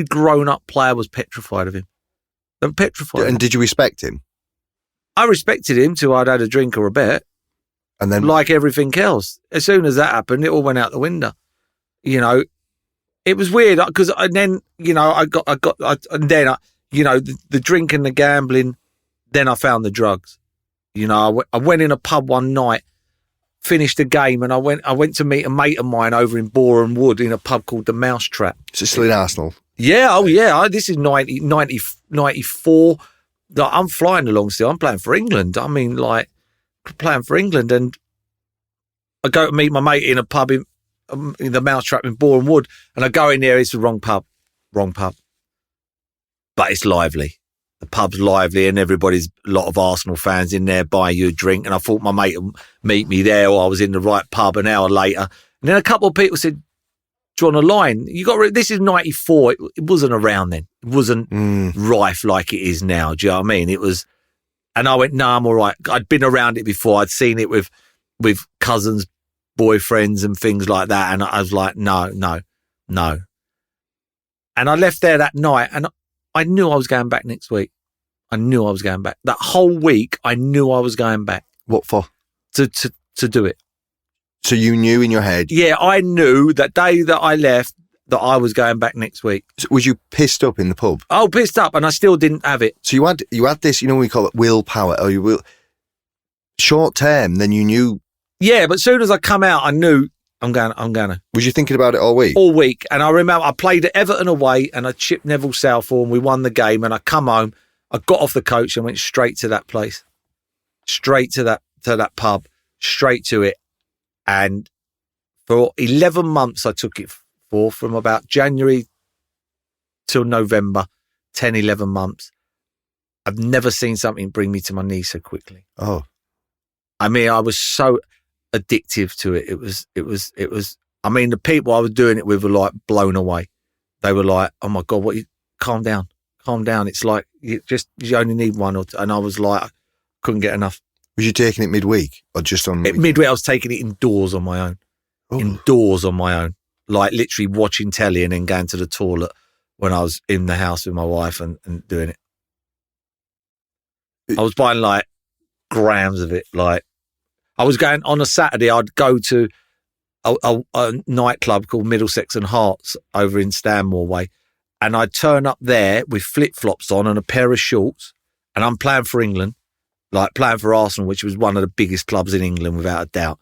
grown-up player was petrified of him. And petrified. And did you respect him? I respected him till I'd had a drink or a bet. And then, like everything else, as soon as that happened, it all went out the window. You know, it was weird because, and then, you know, the drink and the gambling. Then I found the drugs. You know, I went in a pub one night, finished a game, and I went to meet a mate of mine over in Boreham Wood in a pub called the Mousetrap. Is it still in Arsenal? Yeah, oh yeah. This is 94. I'm flying along still. I'm playing for England. I mean, like, playing for England, and I go to meet my mate in a pub in the Mousetrap in Boreham Wood, and I go in there. It's the wrong pub, but it's lively. The pub's lively, and everybody's a lot of Arsenal fans in there buying you a drink. And I thought my mate would meet me there, or I was in the right pub an hour later. And then a couple of people said, "Do you want a line? This is 94. It wasn't around then. It wasn't rife like it is now. Do you know what I mean? It was." And I went, "No, I'm all right." I'd been around it before. I'd seen it with cousins, boyfriends and things like that. And I was like, no. And I left there that night, and I knew I was going back next week. I knew I was going back. That whole week, I knew I was going back. What for? To do it. So you knew in your head? Yeah, I knew that day that I left that I was going back next week. So was you pissed up in the pub? Oh, pissed up, and I still didn't have it. So you had this, you know, we call it willpower, or you will short term. Then you knew. Yeah, but as soon as I come out, I knew I'm going to. Was you thinking about it all week? All week, and I remember I played at Everton away, and I chipped Neville Southall, and we won the game. And I come home, I got off the coach and went straight to that place, straight to that pub, straight to it, and for 11 months I took it. From about January till November, 10, 11 months. I've never seen something bring me to my knees so quickly. Oh. I mean, I was so addictive to it. It was, I mean, the people I was doing it with were like blown away. They were like, "Oh my God, calm down. It's like you only need one or two. And I was like, I couldn't get enough. Was you taking it midweek or just on midweek? I was taking it indoors on my own. Oh. Indoors on my own, like literally watching telly and then going to the toilet when I was in the house with my wife and doing it. I was buying like grams of it. Like I was going on a Saturday, I'd go to a nightclub called Middlesex and Hearts over in Stanmore Way, and I'd turn up there with flip-flops on and a pair of shorts, and I'm playing for England, like playing for Arsenal, which was one of the biggest clubs in England without a doubt.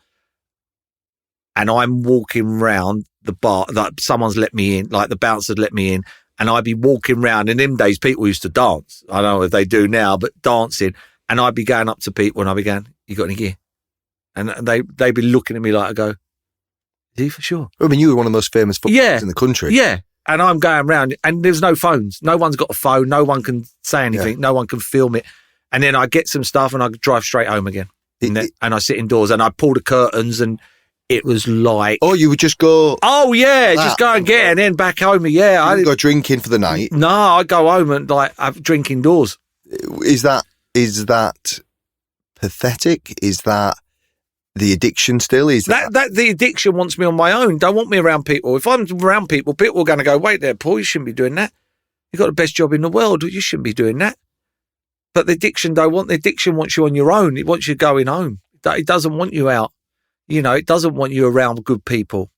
And I'm walking round the bar, like someone's let me in, like the bouncer let me in, and I'd be walking round. In them days, people used to dance. I don't know if they do now, but dancing. And I'd be going up to people and I'd be going, you got any gear? And they'd be looking at me like, I go, is he for sure? I mean, you were one of the most famous footballers in the country. Yeah. And I'm going round and there's no phones. No one's got a phone. No one can say anything. No one can film it. And then I get some stuff and I drive straight home again. And I sit indoors and I pull the curtains and it was like... Oh, you would just go... Oh, yeah, just go and get it and then back home. Yeah. I didn't go drinking for the night? No, I go home and like have drink indoors. Is that pathetic? Is that the addiction still? Is that the addiction wants me on my own? Don't want me around people. If I'm around people are going to go, wait there, Paul, you shouldn't be doing that. You've got the best job in the world. You shouldn't be doing that. But the addiction wants you on your own. It wants you going home. It doesn't want you out. You know, it doesn't want you around good people.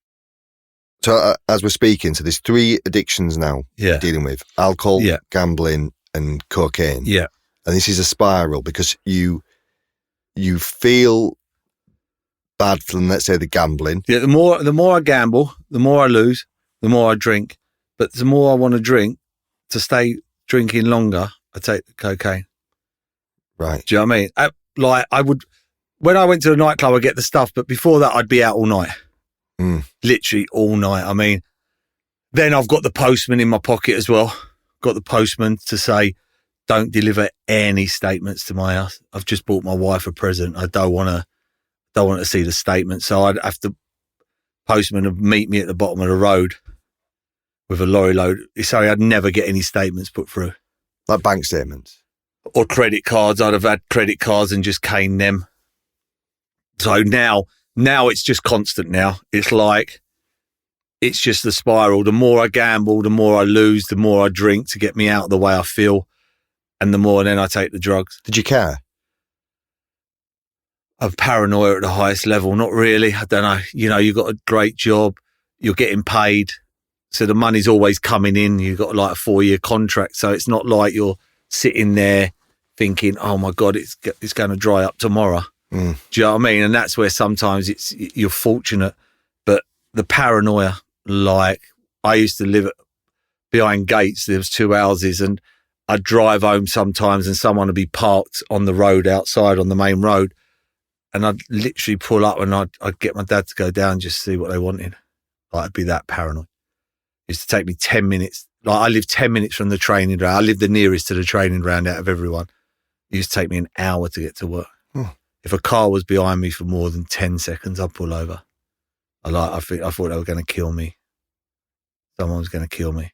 So as we're speaking, so there's 3 addictions now you're dealing with. Alcohol, gambling and cocaine. Yeah. And this is a spiral because you feel bad from, let's say, the gambling. Yeah, the more I gamble, the more I lose, the more I drink. But the more I want to drink, to stay drinking longer, I take the cocaine. Right. Do you know what I mean? I would, when I went to the nightclub, I'd get the stuff, but before that, I'd be out all night. Literally all night. I mean, then I've got the postman in my pocket as well. Got the postman to say, don't deliver any statements to my house. I've just bought my wife a present. I don't want to see the statement. So I'd have the postman would meet me at the bottom of the road with a lorry load. Sorry, I'd never get any statements put through. Like bank statements? Or credit cards. I'd have had credit cards and just cane them. So now it's just constant now. It's like, it's just the spiral. The more I gamble, the more I lose, the more I drink to get me out of the way I feel. And the more then I take the drugs. Did you care? I'm paranoia at the highest level. Not really. I don't know. You know, you've got a great job. You're getting paid. So the money's always coming in. You've got like a 4-year contract. So it's not like you're sitting there thinking, oh my God, it's going to dry up tomorrow. Do you know what I mean? And that's where sometimes you're fortunate. But the paranoia, like I used to live behind gates. There was 2 houses and I'd drive home sometimes and someone would be parked on the road outside on the main road. And I'd literally pull up and I'd get my dad to go down just to see what they wanted. Like, I'd be that paranoid. It used to take me 10 minutes. Like, I live 10 minutes from the training ground. I live the nearest to the training ground out of everyone. It used to take me an hour to get to work. If a car was behind me for more than 10 seconds, I'd pull over. I thought they were going to kill me. Someone was going to kill me.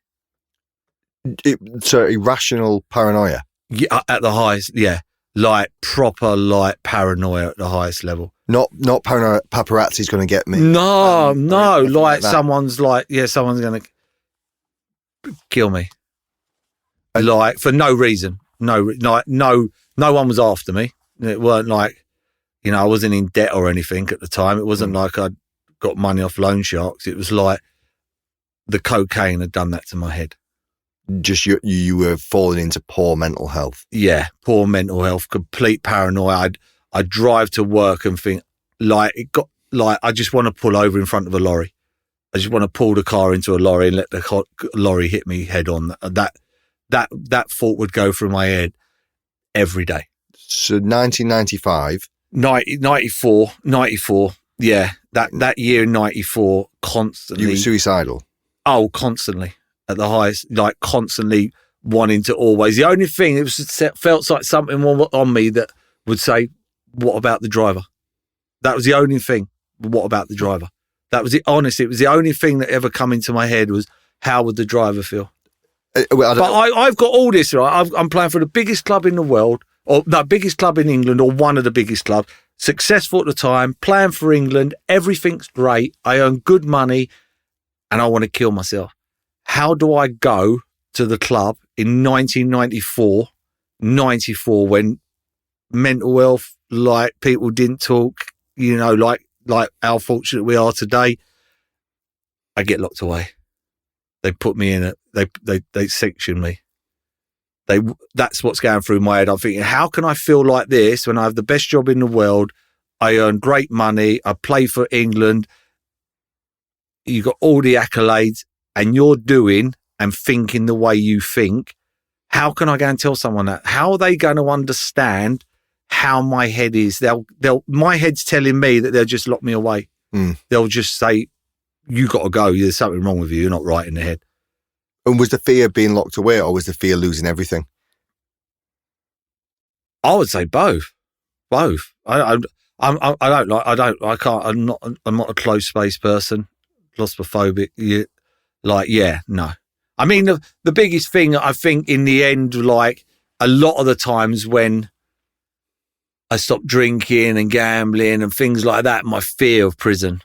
So irrational paranoia? Yeah, at the highest, yeah. Like proper, like paranoia at the highest level. Not paranoia. Paparazzi's going to get me. No. Like someone's like, someone's going to kill me. Like for no reason. No one was after me. It weren't like, you know, I wasn't in debt or anything at the time. It wasn't like I'd got money off loan sharks. It was like the cocaine had done that to my head. Just you were falling into poor mental health. Yeah, poor mental health, complete paranoia. I'd drive to work and think like I just want to pull over in front of a lorry. I just want to pull the car into a lorry and let the lorry hit me head on. That thought would go through my head every day. So 1995, 94, yeah. That year in 94, constantly. You were suicidal? Oh, constantly. At the highest, like constantly wanting to always. The only thing, felt like something on me that would say, what about the driver? That was the only thing. What about the driver? That was it. Honestly, it was the only thing that ever come into my head was, how would the driver feel? I've got all this, right? I'm playing for the biggest club in the world, or the biggest club in England, or one of the biggest clubs. Successful at the time, playing for England. Everything's great. I earn good money, and I want to kill myself. How do I go to the club in 1994, 94, when mental health, like people didn't talk, like how fortunate we are today? I get locked away. They put me in they section me. That's what's going through my head. I'm thinking, how can I feel like this when I have the best job in the world? I earn great money. I play for England. You got all the accolades, and you're doing and thinking the way you think. How can I go and tell someone that? How are they going to understand how my head is? My head's telling me that they'll just lock me away. They'll just say, you got to go. There's something wrong with you. You're not right in the head. And was the fear of being locked away, or was the fear losing everything? I would say both. Both. I'm not a closed space person. Claustrophobic. No. I mean, the biggest thing, I think, in the end, like a lot of the times when I stopped drinking and gambling and things like that, my fear of prison,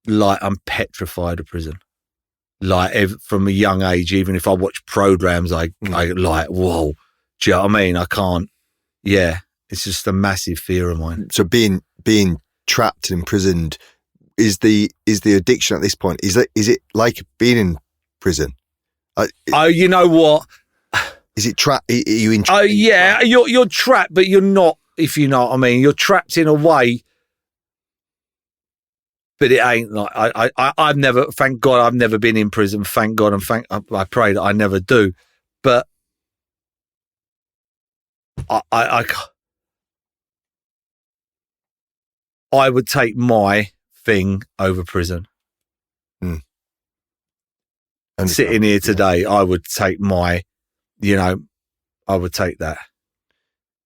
like I'm petrified of prison. Like from a young age, even if I watch programs, I like, whoa, do you know what I mean? I can't. Yeah, it's just a massive fear of mine. So being trapped and imprisoned, is the addiction at this point? Is it like being in prison? You know what? Is it trapped? Are you in? Oh yeah, you're trapped, but you're not. If you know what I mean, you're trapped in a way. But it ain't like I've never. Thank God, I've never been in prison. Thank God, and I pray that I never do. But I would take my thing over prison. Sitting here today, I would take I would take that.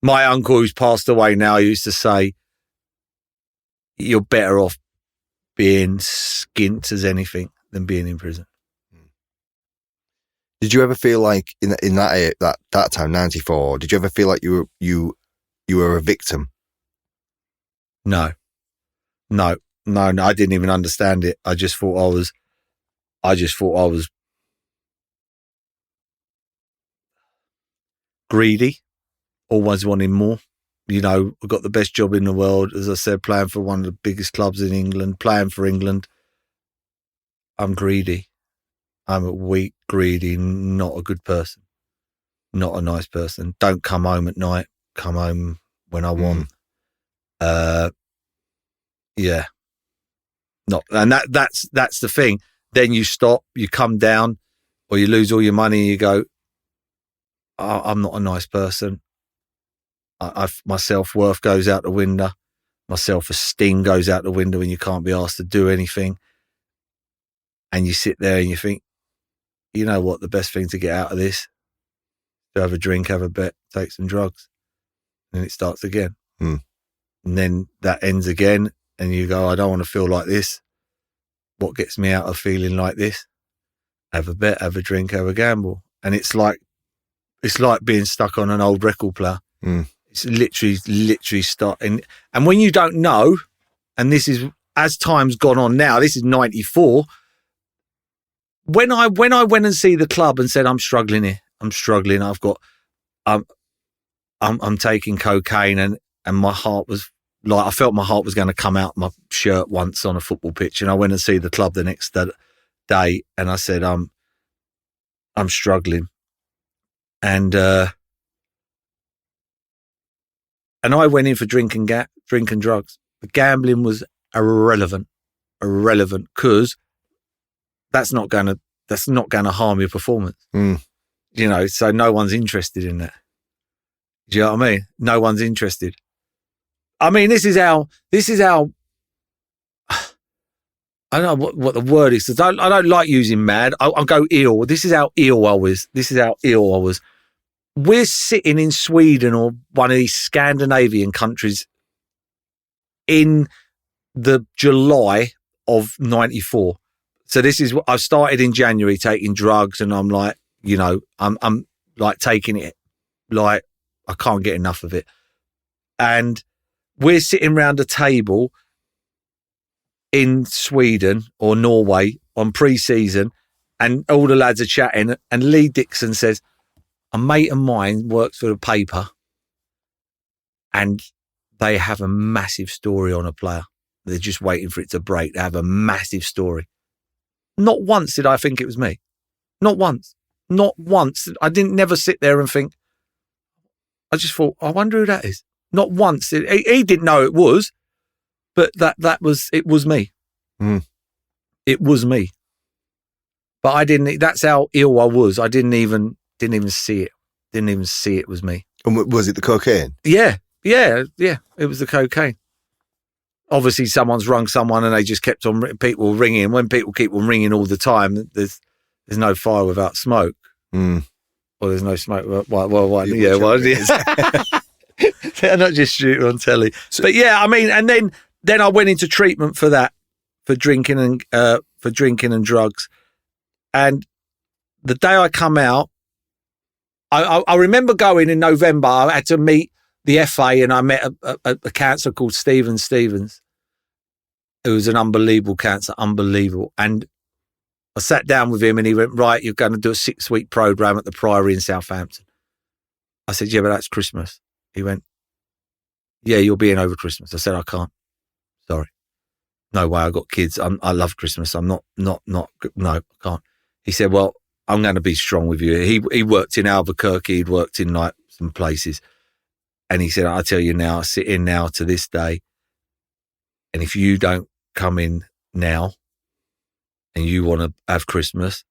My uncle, who's passed away now, used to say, "You're better off being skint as anything than being in prison." Did you ever feel like in that time, 94? Did you ever feel like you were a victim? No. I didn't even understand it. I just thought I was greedy, always wanting more. I got the best job in the world, as I said, playing for one of the biggest clubs in England, playing for England. I'm greedy. I'm a weak, greedy, not a good person, not a nice person. Don't come home at night. Come home when I want. Yeah. Not, and that's the thing. Then you stop, you come down, or you lose all your money, and you go, I'm not a nice person. My self-worth goes out the window. My self-esteem goes out the window when you can't be asked to do anything. And you sit there and you think, you know what, the best thing to get out of this? To have a drink, have a bet, take some drugs. And it starts again. And then that ends again. And you go, I don't want to feel like this. What gets me out of feeling like this? Have a bet, have a drink, have a gamble. And it's like being stuck on an old record player. It's literally starting. And when you don't know, and this is, as time's gone on now, this is 94. When I went and see the club and said, I'm struggling here. I'm struggling. I've got, I'm taking cocaine, and my heart was like, I felt my heart was going to come out my shirt once on a football pitch. And I went and see the club the next day, and I said, I'm struggling. And I went in for drinking drugs. The gambling was irrelevant, because that's not going to harm your performance. So no one's interested in that. Do you know what I mean? No one's interested. I mean, this is how I don't know what the word is. I don't like using mad. I'll go ill. This is how ill I was. We're sitting in Sweden or one of these Scandinavian countries in the July of 94. So this is what I started in January taking drugs, and I'm like, I'm like taking it, like I can't get enough of it. And we're sitting round a table in Sweden or Norway on pre-season, and all the lads are chatting, and Lee Dixon says, a mate of mine works for the paper and they have a massive story on a player. They're just waiting for it to break. They have a massive story. Not once did I think it was me. Not once. Not once. I didn't never sit there and think, I just thought, I wonder who that is. Not once. He didn't know it was, but it was me. Mm. It was me. But I didn't, that's how ill I was. I didn't even see it. Didn't even see it was me. And was it the cocaine? Yeah. It was the cocaine. Obviously, someone's rung someone and they just kept on people ringing. When people keep on ringing all the time, there's no fire without smoke. Mm. Well, there's no smoke. They're not just shooting on telly. But yeah, I mean, and then I went into treatment for that, for drinking and drugs. And the day I come out, I remember going in November. I had to meet the FA, and I met a counsellor called Stephen Stevens, who was an unbelievable counsellor, unbelievable. And I sat down with him and he went, right, you're going to do a 6-week program at the Priory in Southampton. I said, yeah, but that's Christmas. He went, yeah, you'll be in over Christmas. I said, I can't. Sorry. No way, I got kids. I love Christmas. I'm not, no, I can't. He said, well, I'm going to be strong with you. He worked in Albuquerque. He'd worked in like some places. And he said, I tell you now, I sit in now to this day. And if you don't come in now and you want to have Christmas,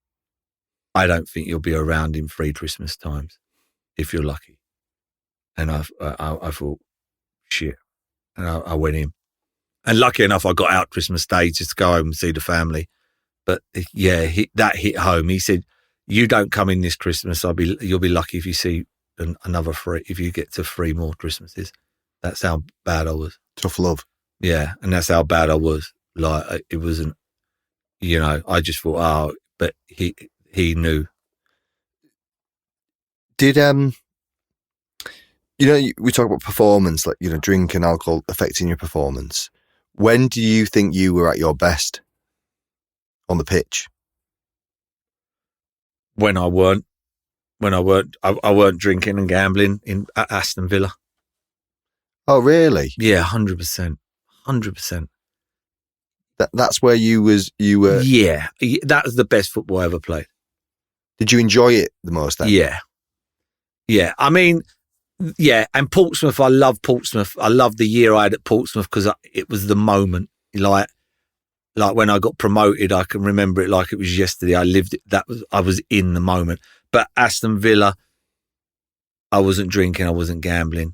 I don't think you'll be around in 3 Christmas times, if you're lucky. And I thought, shit. And I went in. And lucky enough, I got out Christmas Day just to go home and see the family. But yeah, that hit home. He said, you don't come in this Christmas, you'll be lucky if you see another 3, if you get to 3 more Christmases. That's how bad I was. Tough love. Yeah, and that's how bad I was. Like, it wasn't, I just thought, oh, but he knew. Did, we talk about performance, like, drink and alcohol affecting your performance. When do you think you were at your best on the pitch? When I weren't drinking and gambling at Aston Villa. Oh, really? Yeah, 100%. 100%. That's where you were. Yeah, that was the best football I ever played. Did you enjoy it the most then? Yeah. I mean, yeah. And Portsmouth, I love Portsmouth. I love the year I had at Portsmouth because it was the moment. Like when I got promoted, I can remember it like it was yesterday. I lived it. I was in the moment. But Aston Villa, I wasn't drinking. I wasn't gambling.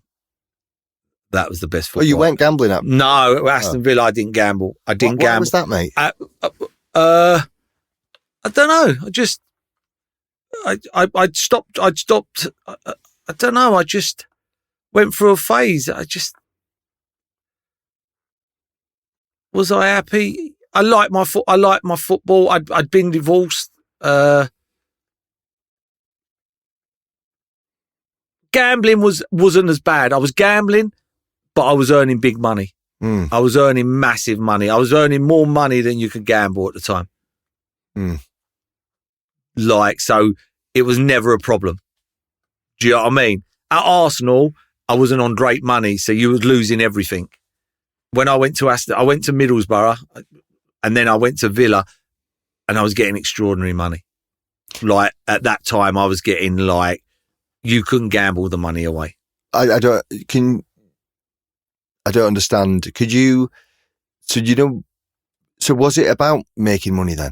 That was the best football. Oh, you weren't gambling up? No, Aston Villa, I didn't gamble. I didn't gamble. Why was that, mate? I don't know. I stopped. I don't know. I just went through a phase. Was I happy? I liked my football. I'd been divorced. Gambling wasn't as bad. I was gambling, but I was earning big money. Mm. I was earning massive money. I was earning more money than you could gamble at the time. Mm. So it was never a problem. Do you know what I mean? At Arsenal, I wasn't on great money, so you was losing everything. When I went to Aston, I went to Middlesbrough, and then I went to Villa, and I was getting extraordinary money. Like at that time, I was getting you couldn't gamble the money away. I don't understand. Could you? So was it about making money then?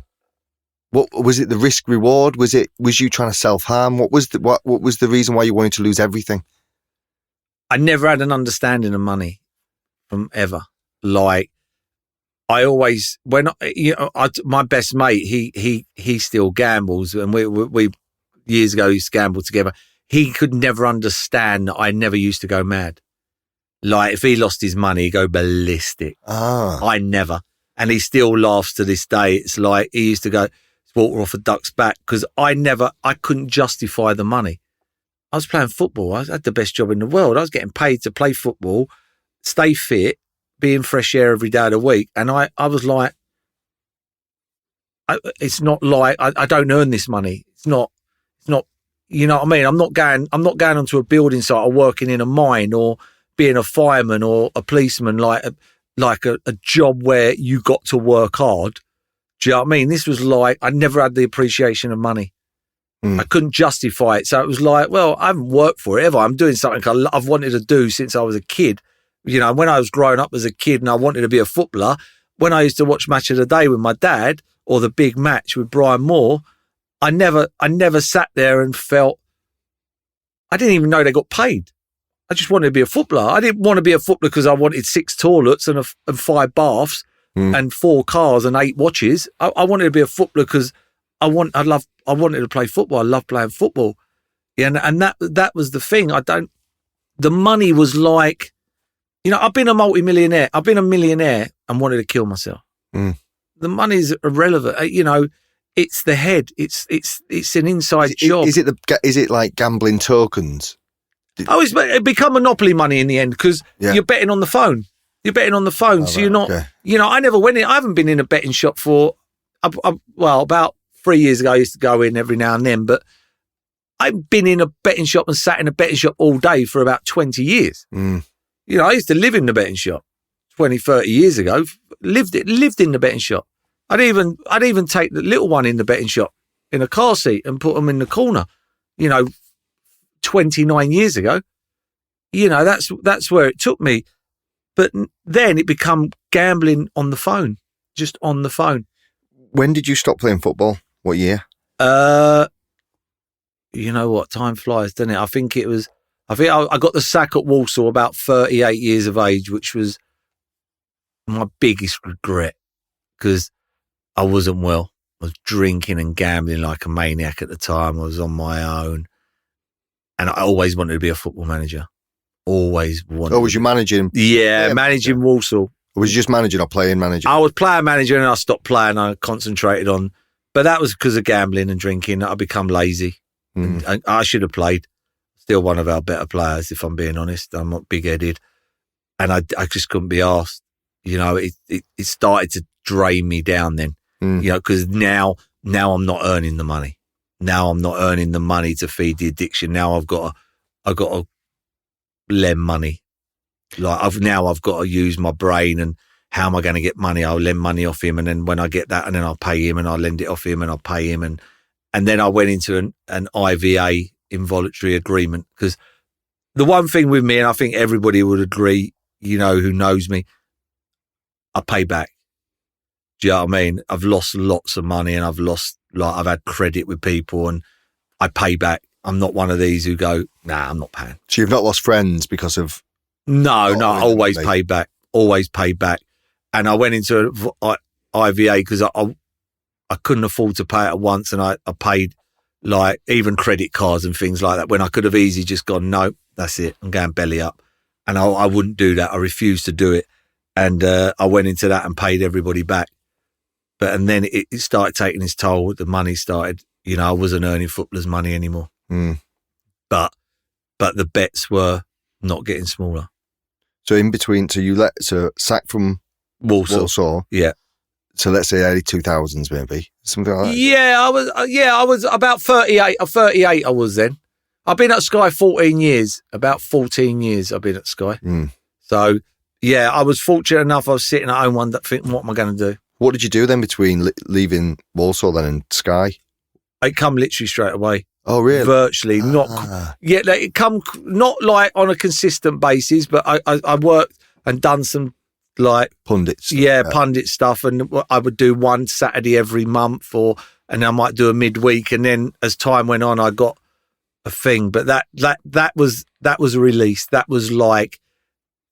What was it? The risk reward? Was you trying to self-harm? What was the reason why you wanted to lose everything? I never had an understanding of money from ever. Like I always, my best mate, he still gambles, and we years ago used to gamble together. He could never understand that I never used to go mad. Like if he lost his money, he'd go ballistic. Ah. I never. And he still laughs to this day. It's like he used to go, water off a duck's back because I couldn't justify the money. I was playing football. I had the best job in the world. I was getting paid to play football, stay fit, be in fresh air every day of the week. And I was like, it's not like I don't earn this money. It's not, you know what I mean? I'm not going onto a building site or working in a mine or being a fireman or a policeman, like a job where you got to work hard. Do you know what I mean? This was like, I never had the appreciation of money. I couldn't justify it. So it was like, well, I haven't worked for it ever. I'm doing something I've wanted to do since I was a kid. You know, when I was growing up as a kid and I wanted to be a footballer, when I used to watch Match of the Day with my dad or the big match with Brian Moore, I never sat there and felt, I didn't even know they got paid. I just wanted to be a footballer. I didn't want to be a footballer because I wanted 6 toilets and 5 baths and 4 cars and 8 watches. I wanted to be a footballer because I wanted to play football. I love playing football. Yeah, and that was the thing. The money was like, you know, I've been a multi-millionaire. I've been a millionaire and wanted to kill myself. The money's irrelevant. You know, it's the head. It's an inside job. Is it like gambling tokens? It become monopoly money in the end because you're betting on the phone. You're betting on the phone, so you're not. Okay. You know, I never went in. I haven't been in a betting shop for about 3 years ago. I used to go in every now and then, but I've been in a betting shop and sat in a betting shop all day for about 20 years. You know, I used to live in the betting shop 20, 30 years ago. Lived in the betting shop. I'd even take the little one in the betting shop in a car seat and put them in the corner. You know, 29 years ago. You know, that's where it took me. But then it become gambling on the phone, just on the phone. When did you stop playing football? What year? You know what? Time flies, doesn't it? I think I got the sack at Walsall about 38 years of age, which was my biggest regret because I wasn't well. I was drinking and gambling like a maniac at the time. I was on my own. And I always wanted to be a football manager. Always wanted. Oh, was you managing? Yeah, managing Walsall. Or was you just managing or playing manager? I was player manager and I stopped playing. I concentrated on, but that was because of gambling and drinking. I become lazy. And I should have played. Still one of our better players, if I'm being honest. I'm not big-headed. And I just couldn't be asked. You know, it started to drain me down then. You know, because now I'm not earning the money. Now I'm not earning the money to feed the addiction. Now I've got to lend money. Like I've got to use my brain and how am I going to get money? I'll lend money off him and then when I get that and then I'll pay him and I'll lend it off him and I'll pay him and then I went into an IVA, involuntary agreement, because the one thing with me, and I think everybody would agree, you know, who knows me, I pay back. Do you know what I mean? I've lost lots of money and I've had credit with people and I pay back. I'm not one of these who go, nah, I'm not paying. So you've not lost friends because of... No, I always pay back. Always pay back. And I went into IVA because I couldn't afford to pay it at once and I paid like even credit cards and things like that when I could have easily just gone, no, that's it. I'm going belly up. And I wouldn't do that. I refused to do it. And I went into that and paid everybody back. And then it started taking its toll. The money started, you know, I wasn't earning footballers' money anymore. But the bets were not getting smaller. So in between, so sack from Walsall. Yeah. So let's say early 2000s maybe, something like that. Yeah, I was about 38. 38 I was then. I've been at Sky 14 years. About 14 years I've been at Sky. So yeah, I was fortunate enough. I was sitting at home one day thinking, what am I going to do? What did you do then between leaving Walsall then and Sky? It come literally straight away. Oh, really? Virtually. Not it come not like on a consistent basis, but I worked and done some like pundits. Pundit stuff, and I would do one Saturday every month, and I might do a midweek, and then as time went on, I got a thing. But that was a release. That was like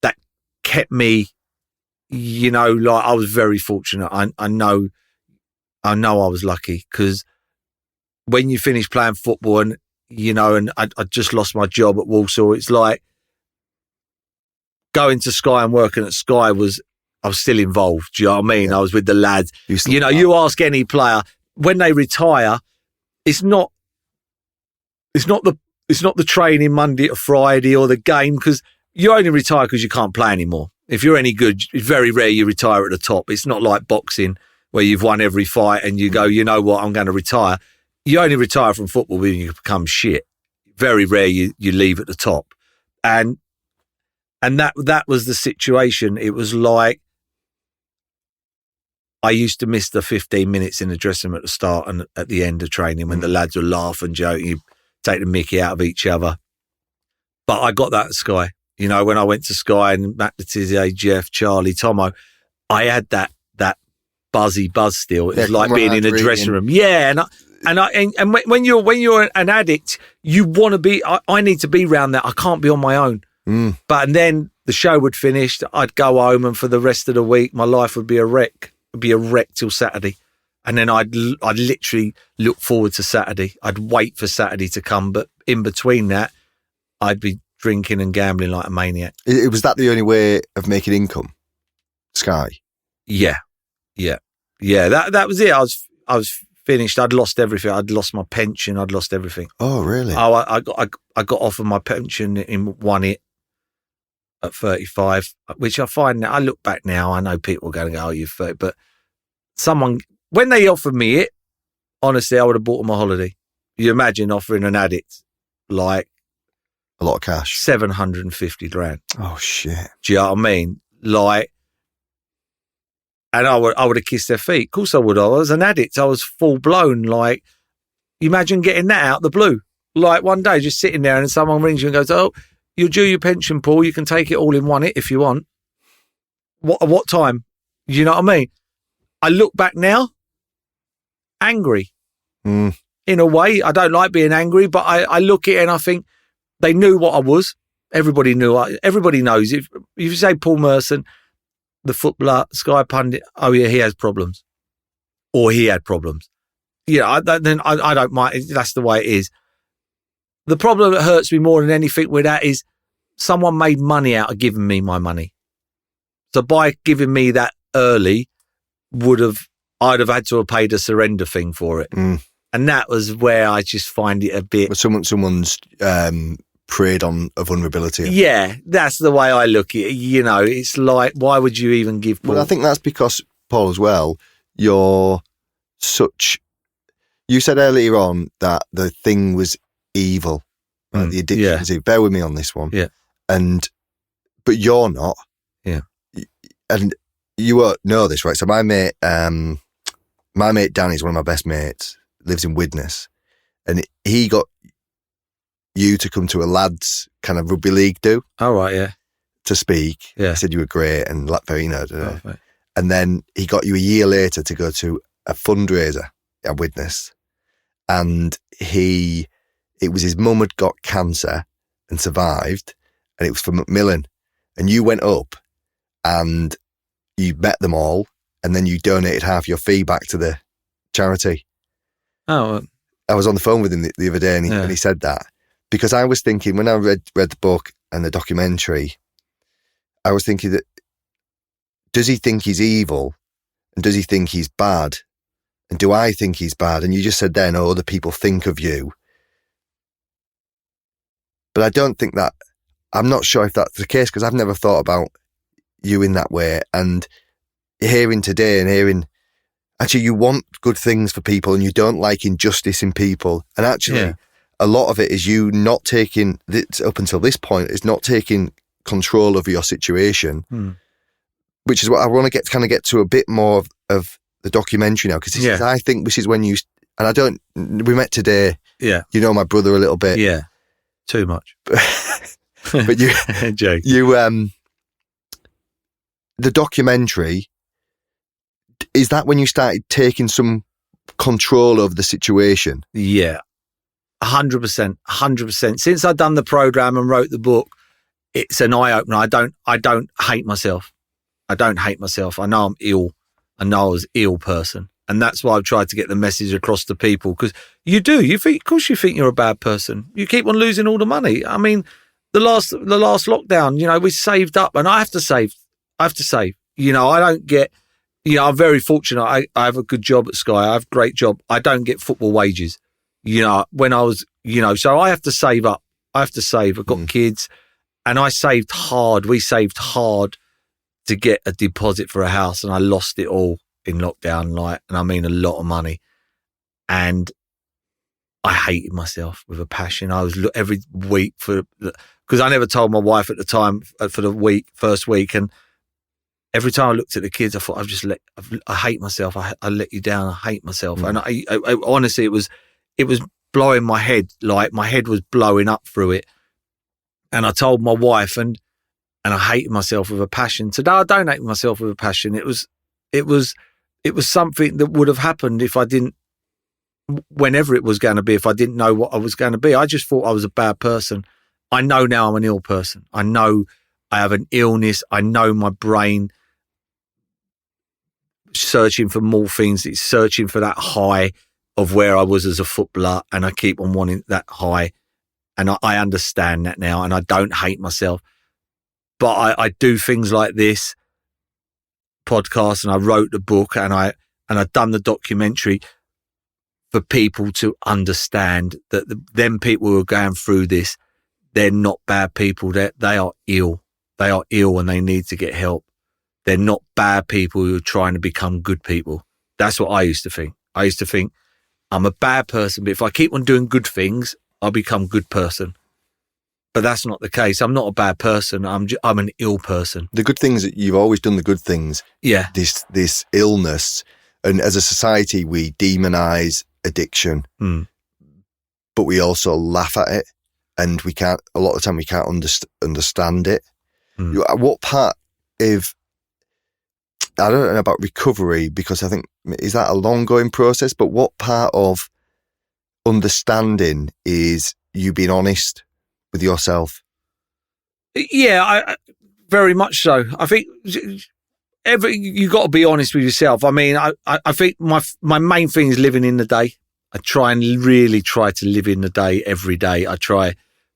that kept me. You know, like I was very fortunate. I know I was lucky because when you finish playing football and, you know, and I just lost my job at Walsall, it's like going to Sky and working at Sky I was still involved. Do you know what I mean? I was with the lads. You ask any player, when they retire, it's not the training Monday to Friday or the game, because you only retire because you can't play anymore. If you're any good, it's very rare you retire at the top. It's not like boxing where you've won every fight and you go, you know what, I'm going to retire. You only retire from football when you become shit. Very rare you leave at the top. And that was the situation. It was like I used to miss the 15 minutes in the dressing room at the start and at the end of training when the lads would laugh and joke, you take the mickey out of each other. But I got that at Sky. You know, when I went to Sky and Matt Letizia, Jeff, Charlie, Tomo, I had that buzzy buzz still. It was like being in a dressing room. Yeah, and when you're an addict, you want to be. I need to be around that. I can't be on my own. But and then the show would finish. I'd go home, and for the rest of the week, my life would be a wreck. It'd be a wreck till Saturday, and then I'd literally look forward to Saturday. I'd wait for Saturday to come, but in between that, I'd be drinking and gambling like a maniac. Was that the only way of making income? Sky. Yeah. That was it. I was finished. I'd lost everything. I'd lost my pension. I'd lost everything. Oh, really? Oh, I got offered my pension in one hit at 35, which I find now. I look back now. I know people are going to go, "Oh, you're 30," but when they offered me it, honestly, I would have bought them a holiday. You imagine offering an addict like a lot of cash, 750 grand. Oh shit! Do you know what I mean? Like. And I would have kissed their feet. Of course I would. I was an addict. I was full blown. Like, imagine getting that out the blue. Like one day just sitting there and someone rings you and goes, "Oh, you're due your pension, Paul. You can take it all in one hit if you want." What time? You know what I mean? I look back now, angry. In a way, I don't like being angry, but I look at it and I think they knew what I was. Everybody knew. Everybody knows. If you say Paul Merson, the footballer, Sky pundit, oh yeah, he has problems, or he had problems. Yeah, then I don't mind. That's the way it is. The problem that hurts me more than anything with that is someone made money out of giving me my money. So by giving me that early, I'd have had to have paid a surrender thing for it, and that was where I just find it a bit. But someone's preyed on a vulnerability. Yeah, that's the way I look at it. You know, it's like, why would you even give Paul? Well, I think that's because, Paul, as well, you said earlier on that the thing was evil, the addiction was evil. Bear with me on this one. Yeah. But you're not. Yeah. And you won't know this, right? So my mate Danny's one of my best mates, lives in Widnes, and he got you to come to a lads kind of rugby league do. Oh, right, yeah. To speak. Yeah. He said you were great and very, and then he got you a year later to go to a fundraiser at Widnes. And it was his mum had got cancer and survived, and it was for Macmillan. And you went up and you met them all, and then you donated half your fee back to the charity. Oh, I was on the phone with him the other day, and he said that. Because I was thinking, when I read the book and the documentary, I was thinking that, does he think he's evil? And does he think he's bad? And do I think he's bad? And you just said then, other people think of you. But I don't think that, I'm not sure if that's the case, because I've never thought about you in that way. And hearing today and hearing, actually, you want good things for people and you don't like injustice in people. And actually, a lot of it is you not taking, up until this point, is not taking control of your situation, which is what I want to get to a bit more of the documentary now, because I think this is when you, and we met today, you know my brother a little bit. Yeah, too much. But you, the documentary, is that when you started taking some control of the situation? Yeah. 100%. Since I've done the program and wrote the book, it's an eye opener. I don't hate myself. I don't hate myself. I know I'm ill. I know I was an ill person, and that's why I've tried to get the message across to people. Because you do, you think, of course, you think you're a bad person. You keep on losing all the money. I mean, the last lockdown, you know, we saved up, and I have to save. You know, I don't get I'm very fortunate. I have a good job at Sky. I have a great job. I don't get football wages. When I was, so I have to save up. I have to save. I've got kids, and I saved hard. We saved hard to get a deposit for a house, and I lost it all in lockdown, and I mean a lot of money. And I hated myself with a passion. I was every week because I never told my wife at the time for the first week, and every time I looked at the kids, I thought I hate myself. I let you down. I hate myself, and I honestly, it was blowing my head. Like my head was blowing up through it, and I told my wife, and I hated myself with a passion. Today, I don't hate myself with a passion. It was something that would have happened if I didn't. Whenever it was going to be, if I didn't know what I was going to be, I just thought I was a bad person. I know now I'm an ill person. I know I have an illness. I know my brain searching for morphines. It's searching for that high of where I was as a footballer, and I keep on wanting that high. And I understand that now, and I don't hate myself. But I do things like this podcast, and I wrote the book, and I've done the documentary for people to understand that them people who are going through this, they're not bad people. They are ill. They are ill, and they need to get help. They're not bad people who are trying to become good people. That's what I used to think. I used to think I'm a bad person, but if I keep on doing good things, I'll become a good person. But that's not the case. I'm not a bad person. I'm an ill person. The good things, you've always done the good things. Yeah. This illness, and as a society, we demonize addiction, but we also laugh at it, and a lot of the time we can't understand it. What part of, I don't know about recovery, because I think, is that a long going process, but what part of understanding is you being honest with yourself? Yeah, I very much so. I think you got to be honest with yourself. I mean, I think my main thing is living in the day. I try to live in the day every day. I try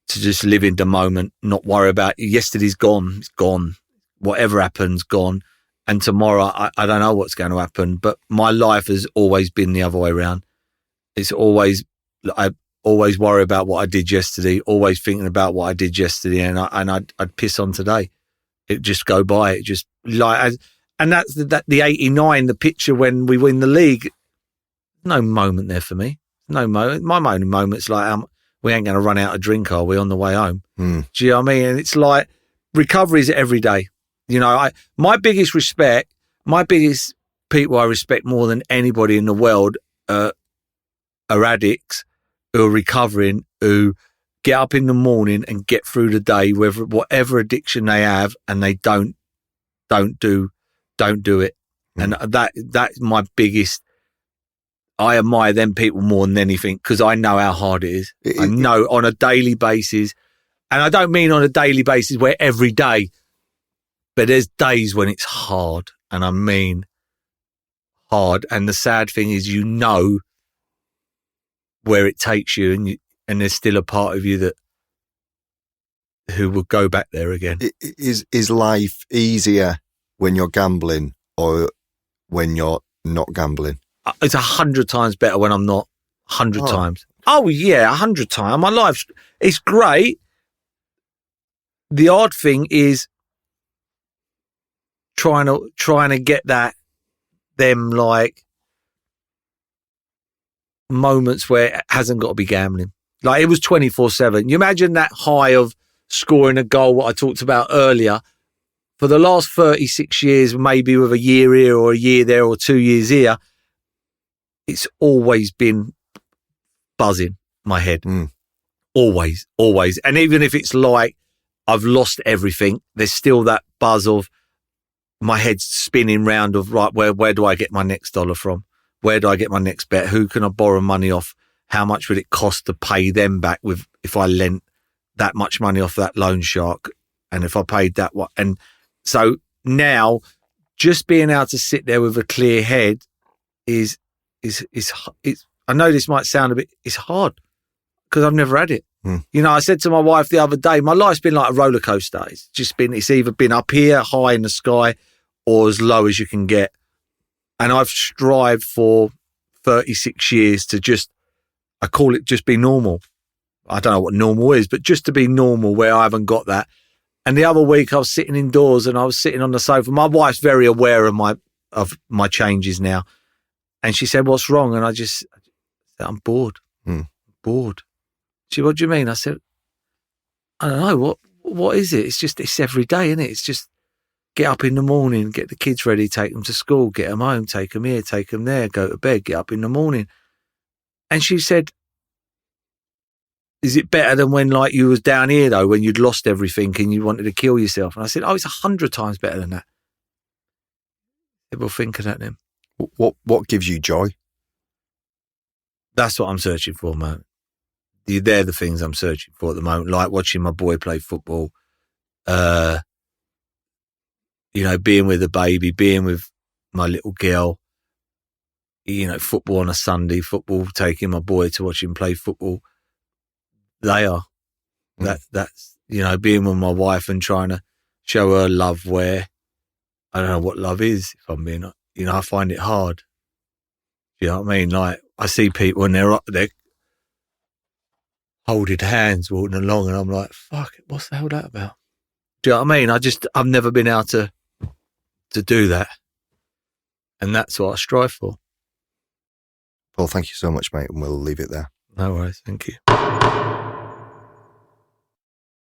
to just live in the moment, not worry about yesterday's gone. It's gone. Whatever happens, gone. And tomorrow, I don't know what's going to happen. But my life has always been the other way around. I always worry about what I did yesterday. Always thinking about what I did yesterday, and I'd piss on today. It just go by. It just and that's the 89, the picture when we win the league. No moment there for me. No moment. My only moment's like, we ain't going to run out of drink, are we, on the way home? Do you know what I mean? And it's like, recovery is every day. My biggest people I respect more than anybody in the world are addicts who are recovering, who get up in the morning and get through the day, whatever addiction they have, and they don't do it. And that's my biggest. I admire them people more than anything, because I know how hard it is. I know on a daily basis, and I don't mean on a daily basis where every day, but there's days when it's hard, and I mean hard. And the sad thing is, where it takes you, and there's still a part of you who will go back there again. Is life easier when you're gambling or when you're not gambling? It's 100 times better when I'm not. 100 times. Oh yeah, 100 times. My life's, it's great. The odd thing is trying to get them like moments where it hasn't got to be gambling. Like it was 24/7. You imagine that high of scoring a goal, what I talked about earlier, for the last 36 years, maybe with a year here or a year there or 2 years here, it's always been buzzing my head. Always. And even if it's like I've lost everything, there's still that buzz of my head spinning round of, right, where do I get my next dollar from? Where do I get my next bet? Who can I borrow money off? How much would it cost to pay them back if I lent that much money off that loan shark? And if I paid that, what? And so now just being able to sit there with a clear head is I know this might sound it's hard because I've never had it. I said to my wife the other day, my life's been like a roller coaster. It's either been up here high in the sky or as low as you can get. And I've strived for 36 years to I call it just be normal. I don't know what normal is, but just to be normal where I haven't got that. And the other week I was sitting indoors and I was sitting on the sofa. My wife's very aware of my changes now. And she said, "What's wrong?" And I just said, "I'm bored. Bored." She said, "What do you mean?" I said, "I don't know. What is it? It's every day, isn't it? It's just get up in the morning, get the kids ready, take them to school, get them home, take them here, take them there, go to bed, get up in the morning." And she said, "Is it better than when like you was down here though, when you'd lost everything and you wanted to kill yourself?" And I said, "Oh, it's 100 times better than that." People thinking at them. What gives you joy? That's what I'm searching for, man. They're the things I'm searching for at the moment, like watching my boy play football, being with the baby, being with my little girl, football on a Sunday, football, taking my boy to watch him play football. They are. That's being with my wife and trying to show her love where I don't know what love is, if I'm being, I find it hard. You know what I mean? Like, I see people and they're holding hands walking along and I'm like, fuck it, what's the hell that about? Do you know what I mean? I've never been able to do that. And that's what I strive for. Paul, thank you so much, mate, and we'll leave it there. No worries, thank you.